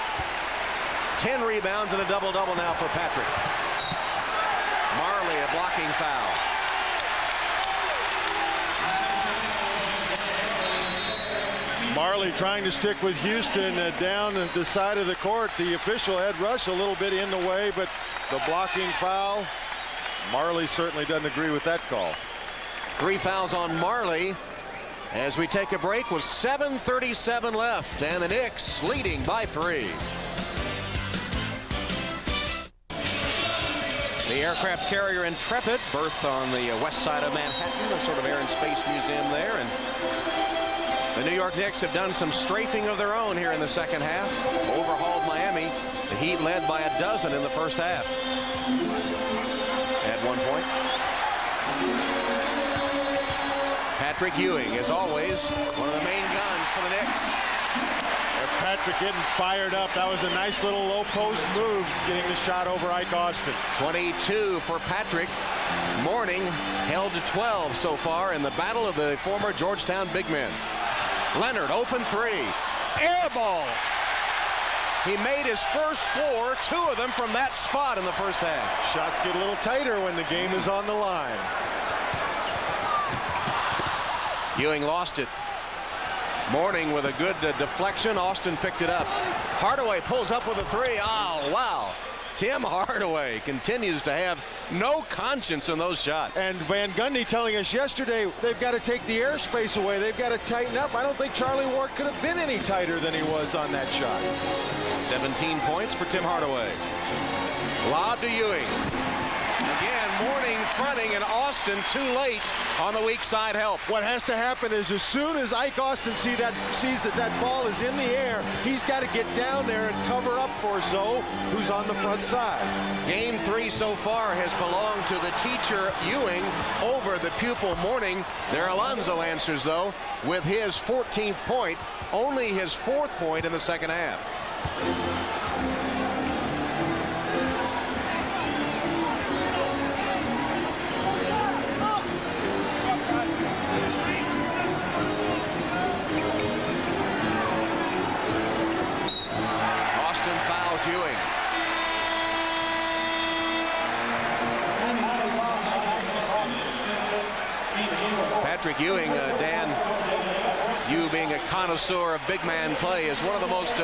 10 rebounds and a double-double now for Patrick. Marley, a blocking foul. Marley trying to stick with Houston down the side of the court. The official Ed Rush a little bit in the way, but the blocking foul. Marley certainly doesn't agree with that call. 3 fouls on Marley. As we take a break with 7:37 left, and the Knicks leading by 3. The aircraft carrier Intrepid, berthed on the west side of Manhattan, a sort of air and space museum there. And the New York Knicks have done some strafing of their own here in the second half. Overhauled Miami. The Heat led by 12 in the first half. At one point. Patrick Ewing, as always, one of the main guns for the Knicks. Patrick getting fired up. That was a nice little low post move, getting the shot over Ike Austin. 22 for Patrick. Mourning held to 12 so far in the battle of the former Georgetown big men. Leonard, open 3. Air ball. He made his first 4, 2 of them from that spot in the first half. Shots get a little tighter when the game is on the line. Ewing lost it. Mourning with a good deflection. Austin picked it up. Hardaway pulls up with a 3. Oh, wow. Tim Hardaway continues to have no conscience in those shots. And Van Gundy telling us yesterday they've got to take the airspace away. They've got to tighten up. I don't think Charlie Ward could have been any tighter than he was on that shot. 17 points for Tim Hardaway. Lob to Ewing. Again, Mourning fronting, and Austin too late on the weak side help. What has to happen is as soon as Ike Austin sees that ball is in the air, he's got to get down there and cover up for Zoe, who's on the front side. Game 3 so far has belonged to the teacher Ewing over the pupil Mourning. There Alonzo answers, though, with his 14th point, only his 4th point in the second half. Ewing. Patrick Ewing, Dan, you being a connoisseur of big man play, is one of the most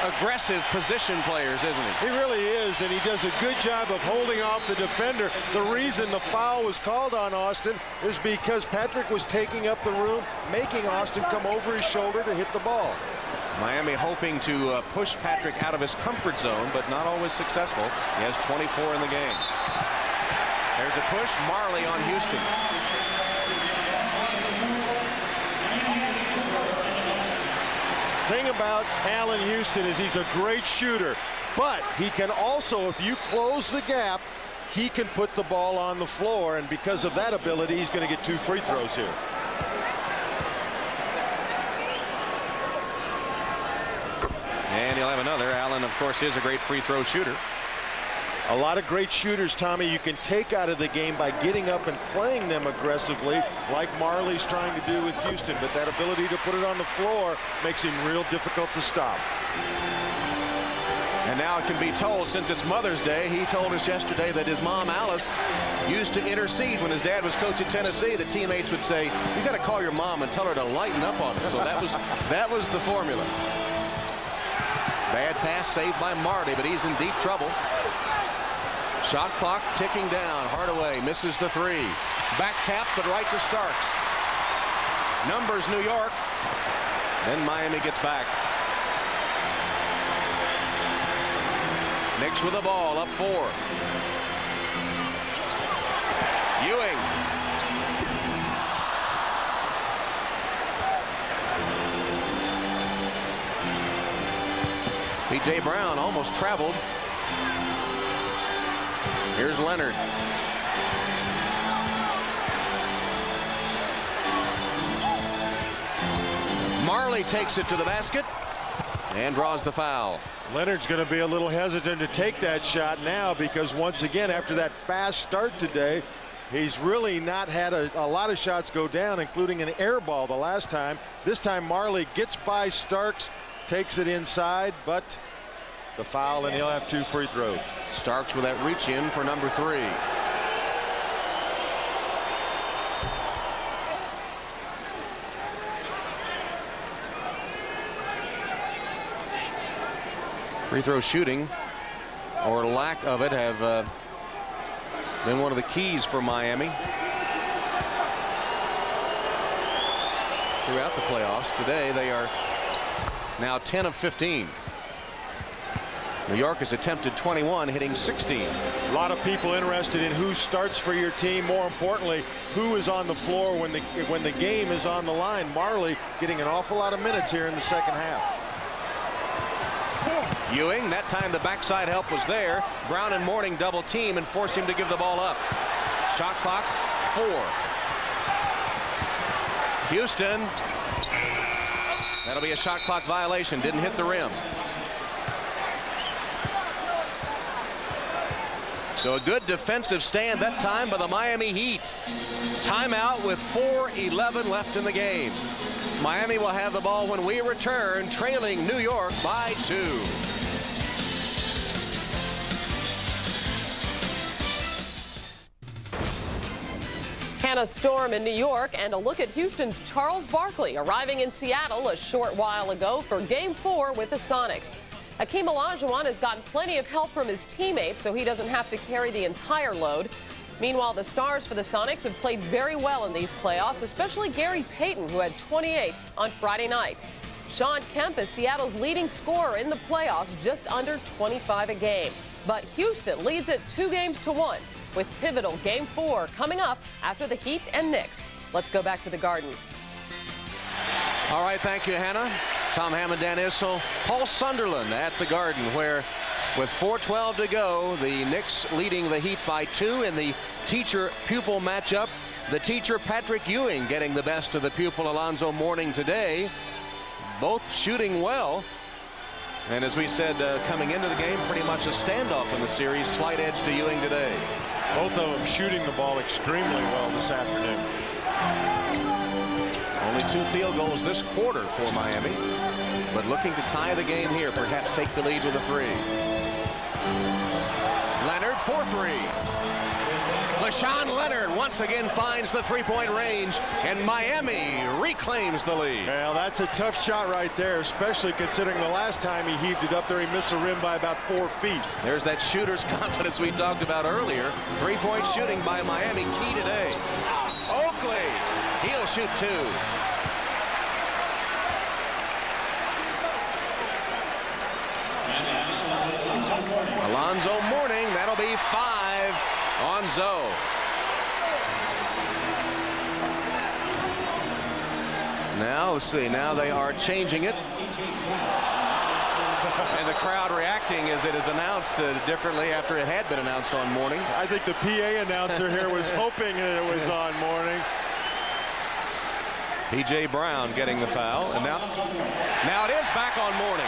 aggressive position players, isn't he? He really is, and he does a good job of holding off the defender. The reason the foul was called on Austin is because Patrick was taking up the room, making Austin come over his shoulder to hit the ball. Miami hoping to push Patrick out of his comfort zone, but not always successful. He has 24 in the game. There's a push. Marley on Houston. Thing about Allen Houston is he's a great shooter, but he can also, if you close the gap, he can put the ball on the floor, and because of that ability, he's going to get 2 free throws here. And he'll have another. Allen, of course, is a great free throw shooter. A lot of great shooters, Tommy, you can take out of the game by getting up and playing them aggressively, like Marley's trying to do with Houston. But that ability to put it on the floor makes him real difficult to stop. And now it can be told, since it's Mother's Day, he told us yesterday that his mom, Alice, used to intercede when his dad was coach at Tennessee. The teammates would say, you got to call your mom and tell her to lighten up on us. So that was the formula. Bad pass saved by Marty, but he's in deep trouble. Shot clock ticking down. Hardaway misses the 3. Back tap, but right to Starks. Numbers New York. Then Miami gets back. Knicks with the ball, up 4. Ewing. P.J. Brown almost traveled. Here's Leonard. Marley takes it to the basket and draws the foul. Leonard's going to be a little hesitant to take that shot now, because once again, after that fast start today, he's really not had a lot of shots go down, including an air ball the last time. This time Marley gets by Starks, takes it inside, but the foul, and he'll have 2 free throws. Starks with that reach in for number 3. Free throw shooting, or lack of it, have been one of the keys for Miami throughout the playoffs. Today they are now 10 of 15. New York has attempted 21, hitting 16. A lot of people interested in who starts for your team. More importantly, who is on the floor when the game is on the line. Marley getting an awful lot of minutes here in the second half. Ewing, that time the backside help was there. Brown and Mourning double team and forced him to give the ball up. Shot clock 4. Houston. That'll be a shot clock violation. Didn't hit the rim. So a good defensive stand that time by the Miami Heat. Timeout with 4:11 left in the game. Miami will have the ball when we return, trailing New York by 2. Hannah Storm in New York, and a look at Houston's Charles Barkley arriving in Seattle a short while ago for Game 4 with the Sonics. Hakeem Olajuwon has gotten plenty of help from his teammates, so he doesn't have to carry the entire load. Meanwhile, the stars for the Sonics have played very well in these playoffs, especially Gary Payton, who had 28 on Friday night. Sean Kemp is Seattle's leading scorer in the playoffs, just under 25 a game. But Houston leads it 2-1, with pivotal Game 4 coming up after the Heat and Knicks. Let's go back to the Garden. All right, thank you, Hannah. Tom Hammond, Dan Issel, Paul Sunderland at the Garden, where with 4:12 to go, the Knicks leading the Heat by 2 in the teacher-pupil matchup. The teacher, Patrick Ewing, getting the best of the pupil, Alonzo Mourning, today. Both shooting well. And as we said, coming into the game, pretty much a standoff in the series. Slight edge to Ewing today. Both of them shooting the ball extremely well this afternoon. Only 2 field goals this quarter for Miami, but looking to tie the game here, perhaps take the lead with a 3. Leonard for 3. LaShawn Leonard once again finds the 3-point range, and Miami reclaims the lead. Well, that's a tough shot right there, especially considering the last time he heaved it up there, he missed the rim by about 4 feet. There's that shooter's confidence we talked about earlier. 3-point shooting by Miami, key today. Oakley, he'll shoot 2. Alonzo Mourning, that'll be 5 on Zoe. Now, let's see, now they are changing it. And the crowd reacting as it is announced differently after it had been announced on Morning. I think the PA announcer here was hoping that it was on Morning. P.J. Brown getting the foul, and now it is back on Morning.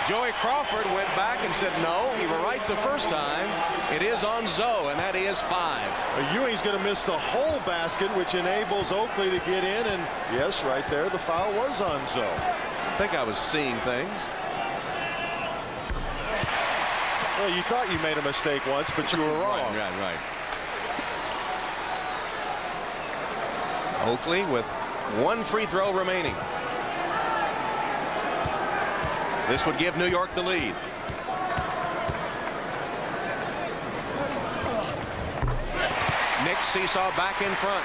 Joey Crawford went back and said no, you were right the first time. It is on Zoe, and that is 5. Ewing's going to miss the whole basket, which enables Oakley to get in, and yes, right there, the foul was on Zoe. I think I was seeing things. Well, you thought you made a mistake once, but you were wrong. Right. Oakley with 1 free throw remaining. This would give New York the lead. Knicks seesaw back in front.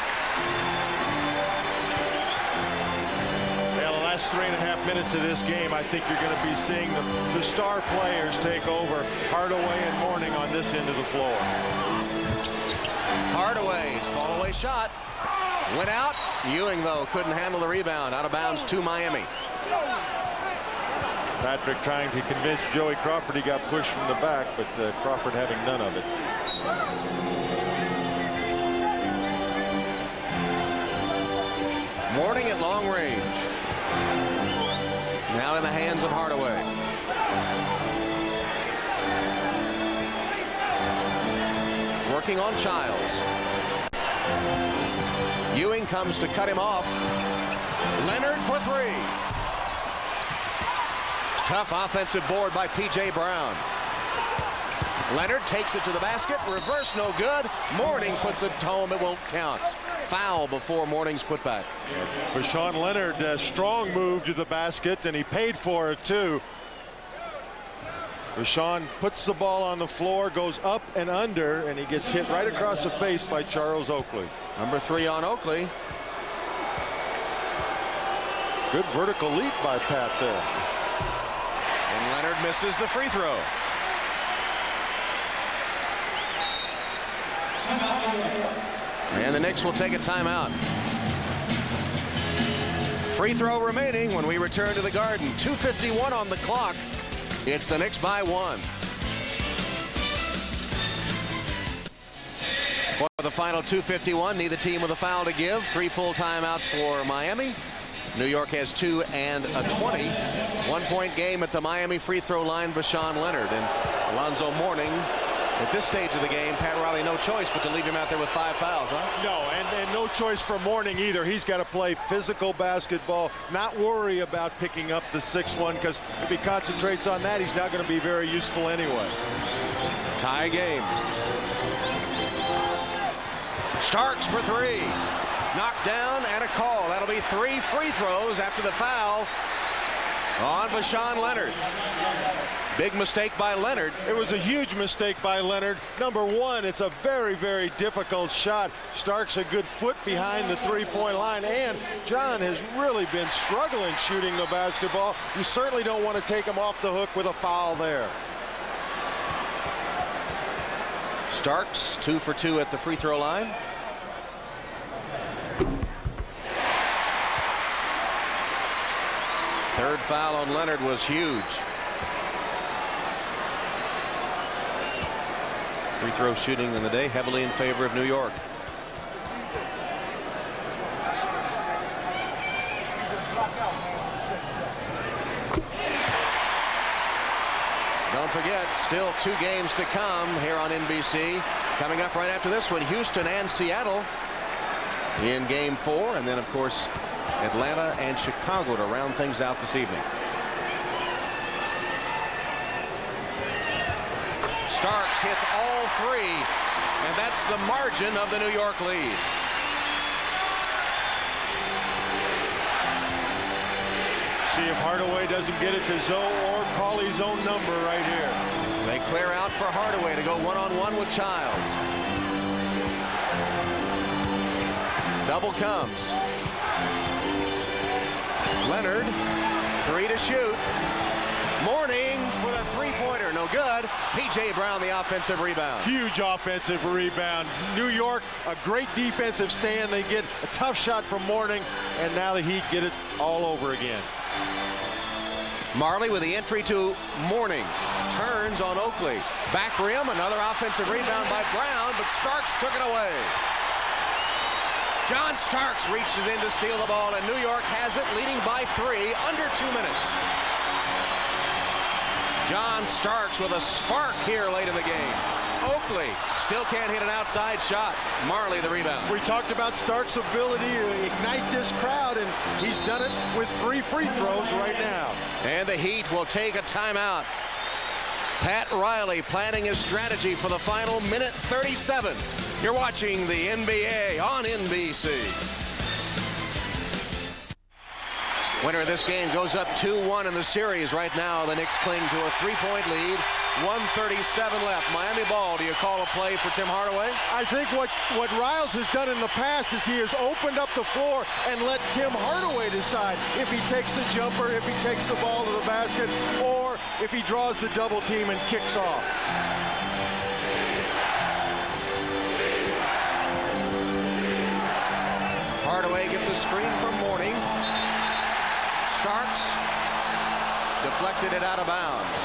Yeah, the last 3.5 minutes of this game, I think you're going to be seeing the star players take over. Hardaway and Morning on this end of the floor. Hardaway's fall away shot went out. Ewing, though, couldn't handle the rebound. Out of bounds to Miami. Patrick trying to convince Joey Crawford he got pushed from the back, but Crawford having none of it. Morning at long range. Now in the hands of Hardaway. Working on Childs. Ewing comes to cut him off. Leonard for 3. Tough offensive board by P.J. Brown. Leonard takes it to the basket. Reverse no good. Morning puts it home. It won't count. Foul before Morning's putback. Rashawn Leonard, strong move to the basket, and he paid for it too. Rashawn puts the ball on the floor, goes up and under, and he gets hit right across the face by Charles Oakley. Number 3 on Oakley. Good vertical leap by Pat there. And Leonard misses the free throw. And the Knicks will take a timeout. Free throw remaining when we return to the Garden. 2:51 on the clock. It's the Knicks by 1. For the final 2:51, neither team with a foul to give. 3 full timeouts for Miami. New York has 2 and a 20. 1-point game at the Miami free throw line. Rashawn Leonard and Alonzo Mourning. At this stage of the game, Pat Riley, no choice but to leave him out there with 5 fouls, huh? No, and no choice for Mourning either. He's got to play physical basketball, not worry about picking up the 6th one, because if he concentrates on that, he's not going to be very useful anyway. Tie game. Starks for 3. Knocked down and a call. That'll be 3 free throws after the foul on Rashawn Leonard. Big mistake by Leonard. It was a huge mistake by Leonard. Number 1, it's a very, very difficult shot. Starks a good foot behind the 3-point line, and John has really been struggling shooting the basketball. You certainly don't want to take him off the hook with a foul there. Starks 2 for 2 at the free throw line. Third foul on Leonard was huge. Free throw shooting in the day heavily in favor of New York. Don't forget, still 2 games to come here on NBC. Coming up right after this one, Houston and Seattle in game 4, and then of course Atlanta and Chicago to round things out this evening. Starks hits all 3, and that's the margin of the New York lead. See if Hardaway doesn't get it to Zoe or call his own number right here. They clear out for Hardaway to go one-on-one with Childs. Double comes. Leonard, 3 to shoot. Mourning for the 3-pointer, no good. P.J. Brown, the offensive rebound. Huge offensive rebound. New York, a great defensive stand. They get a tough shot from Mourning, and now the Heat get it all over again. Marley with the entry to Mourning. Turns on Oakley. Back rim, another offensive rebound by Brown, but Starks took it away. John Starks reaches in to steal the ball, and New York has it, leading by 3, under 2 minutes. John Starks with a spark here late in the game. Oakley still can't hit an outside shot. Marley the rebound. We talked about Starks' ability to ignite this crowd, and he's done it with 3 free throws right now. And the Heat will take a timeout. Pat Riley planning his strategy for the final minute 37. You're watching the NBA on NBC. Winner of this game goes up 2-1 in the series. Right now, the Knicks cling to a 3-point lead. 1:37 left. Miami ball. Do you call a play for Tim Hardaway? I think what Riles has done in the past is he has opened up the floor and let Tim Hardaway decide if he takes the jumper, if he takes the ball to the basket, or if he draws the double team and kicks off. Hardaway gets a screen from Mourning. Starks deflected it out of bounds.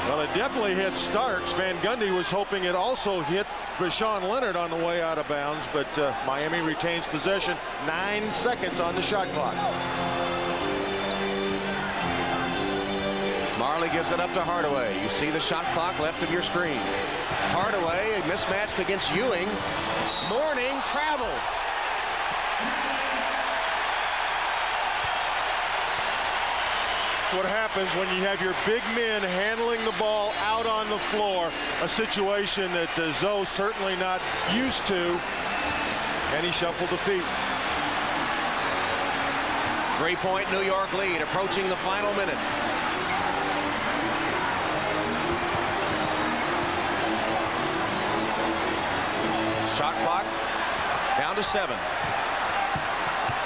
Well, it definitely hit Starks. Van Gundy was hoping it also hit Rashawn Leonard on the way out of bounds, but Miami retains possession. 9 seconds on the shot clock. Marley gives it up to Hardaway. You see the shot clock left of your screen. Hardaway mismatched against Ewing. Mourning traveled. What happens when you have your big men handling the ball out on the floor, a situation that Zoe's certainly not used to, and he shuffled the feet. 3-point New York lead approaching the final minute. Shot clock down to 7.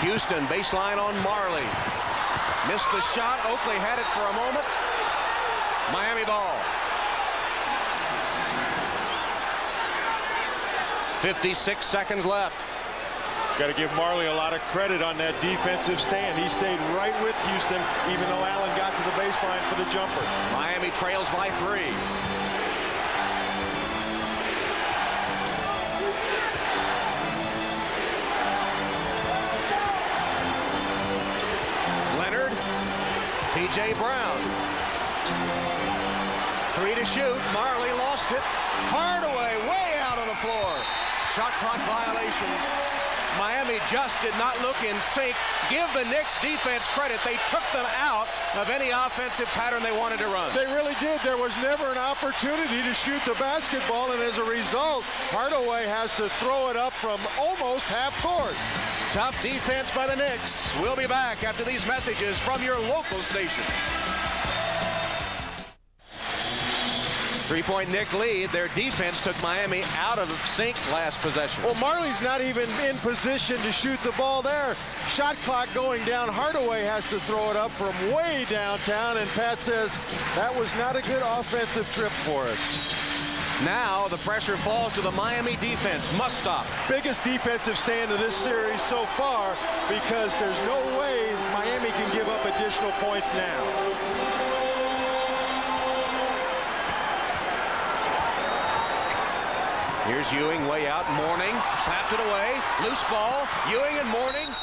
Houston baseline on Marley. Missed the shot. Oakley had it for a moment. Miami ball. 56 seconds left. Got to give Marley a lot of credit on that defensive stand. He stayed right with Houston, even though Allen got to the baseline for the jumper. Miami trails by 3. P.J. Brown. 3 to shoot. Marley lost it. Hardaway way out on the floor. Shot clock violation. Miami just did not look in sync. Give the Knicks defense credit. They took them out of any offensive pattern they wanted to run. They really did. There was never an opportunity to shoot the basketball, and as a result, Hardaway has to throw it up from almost half court. Tough defense by the Knicks. We'll be back after these messages from your local station. 3-point Knick lead. Their defense took Miami out of sync last possession. Well, Marley's not even in position to shoot the ball there. Shot clock going down. Hardaway has to throw it up from way downtown, and Pat says that was not a good offensive trip for us. Now the pressure falls to the Miami defense. Must stop. Biggest defensive stand of this series so far, because there's no way Miami can give up additional points now. Here's Ewing way out. Mourning slapped it away. Loose ball. Ewing and Mourning.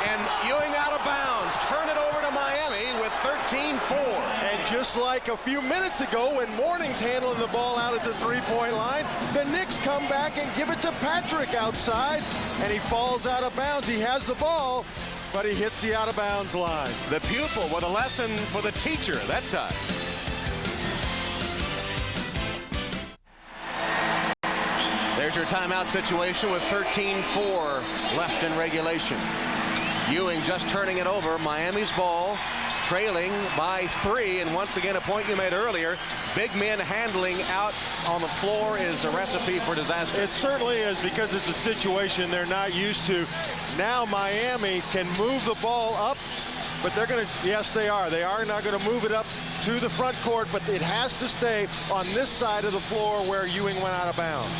And Ewing out of bounds. Turn it over to Miami with 13-4. And just like a few minutes ago when Mourning's handling the ball out at the 3-point line, the Knicks come back and give it to Patrick outside, and he falls out of bounds. He has the ball, but he hits the out of bounds line. The pupil with a lesson for the teacher that time. There's your timeout situation with 13-4 left in regulation. Ewing just turning it over. Miami's ball, trailing by 3. And once again, a point you made earlier, big men handling out on the floor is a recipe for disaster. It certainly is, because it's a situation they're not used to. Now Miami can move the ball up, but they're going to, yes, they are. They are not going to move it up to the front court, but it has to stay on this side of the floor where Ewing went out of bounds.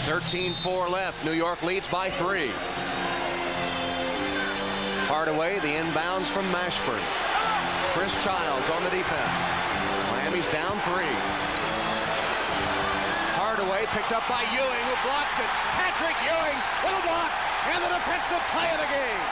13-4 left. New York leads by 3. Hardaway, the inbounds from Mashburn. Chris Childs on the defense. Miami's down 3. Hardaway picked up by Ewing, who blocks it. Patrick Ewing with a block and the defensive play of the game.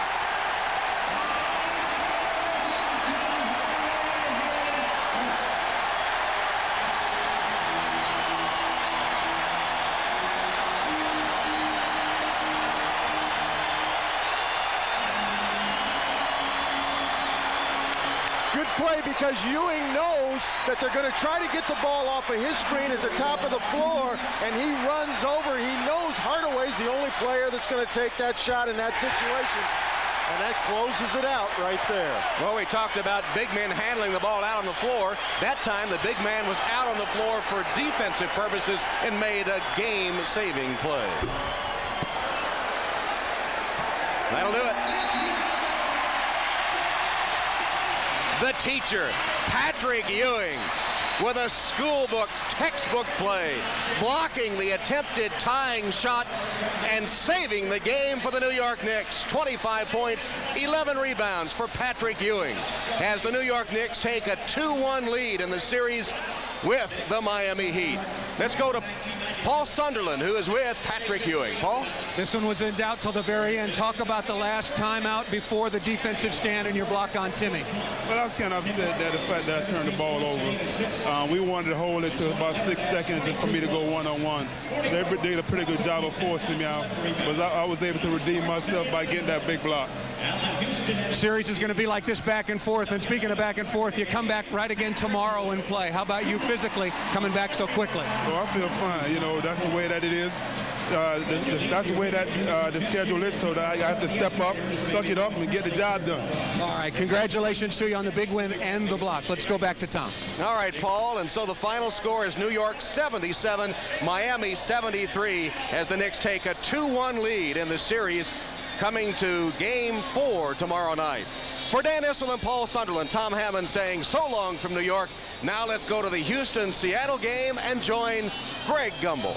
Good play because Ewing knows that they're going to try to get the ball off of his screen at the top of the floor, and he runs over. He knows Hardaway's the only player that's going to take that shot in that situation, and that closes it out right there. Well, we talked about big men handling the ball out on the floor. That time, the big man was out on the floor for defensive purposes and made a game-saving play. That'll do it. The teacher, Patrick Ewing, with a schoolbook, textbook play, blocking the attempted tying shot and saving the game for the New York Knicks. 25 points, 11 rebounds for Patrick Ewing as the New York Knicks take a 2-1 lead in the series with the Miami Heat. Let's go to Paul Sunderland, who is with Patrick Ewing. Paul? This one was in doubt till the very end. Talk about the last timeout before the defensive stand and your block on Timmy. Well, I was kind of upset that the fact that I turned the ball over. We wanted to hold it to about 6 seconds and for me to go one-on-one. They did a pretty good job of forcing me out, but I was able to redeem myself by getting that big block. Series is going to be like this back and forth. And speaking of back and forth, you come back right again tomorrow and play. How about you physically coming back so quickly? Well, I feel fine. You know, that's the way that it is. That's the way that the schedule is, so that I have to step up, suck it up, and get the job done. All right, congratulations to you on the big win and the block. Let's go back to Tom. All right, Paul, and so the final score is New York 77, Miami 73, as the Knicks take a 2-1 lead in the series, coming to Game 4 tomorrow night. For Dan Issel and Paul Sunderland, Tom Hammond saying so long from New York. Now let's go to the Houston-Seattle game and join Greg Gumbel.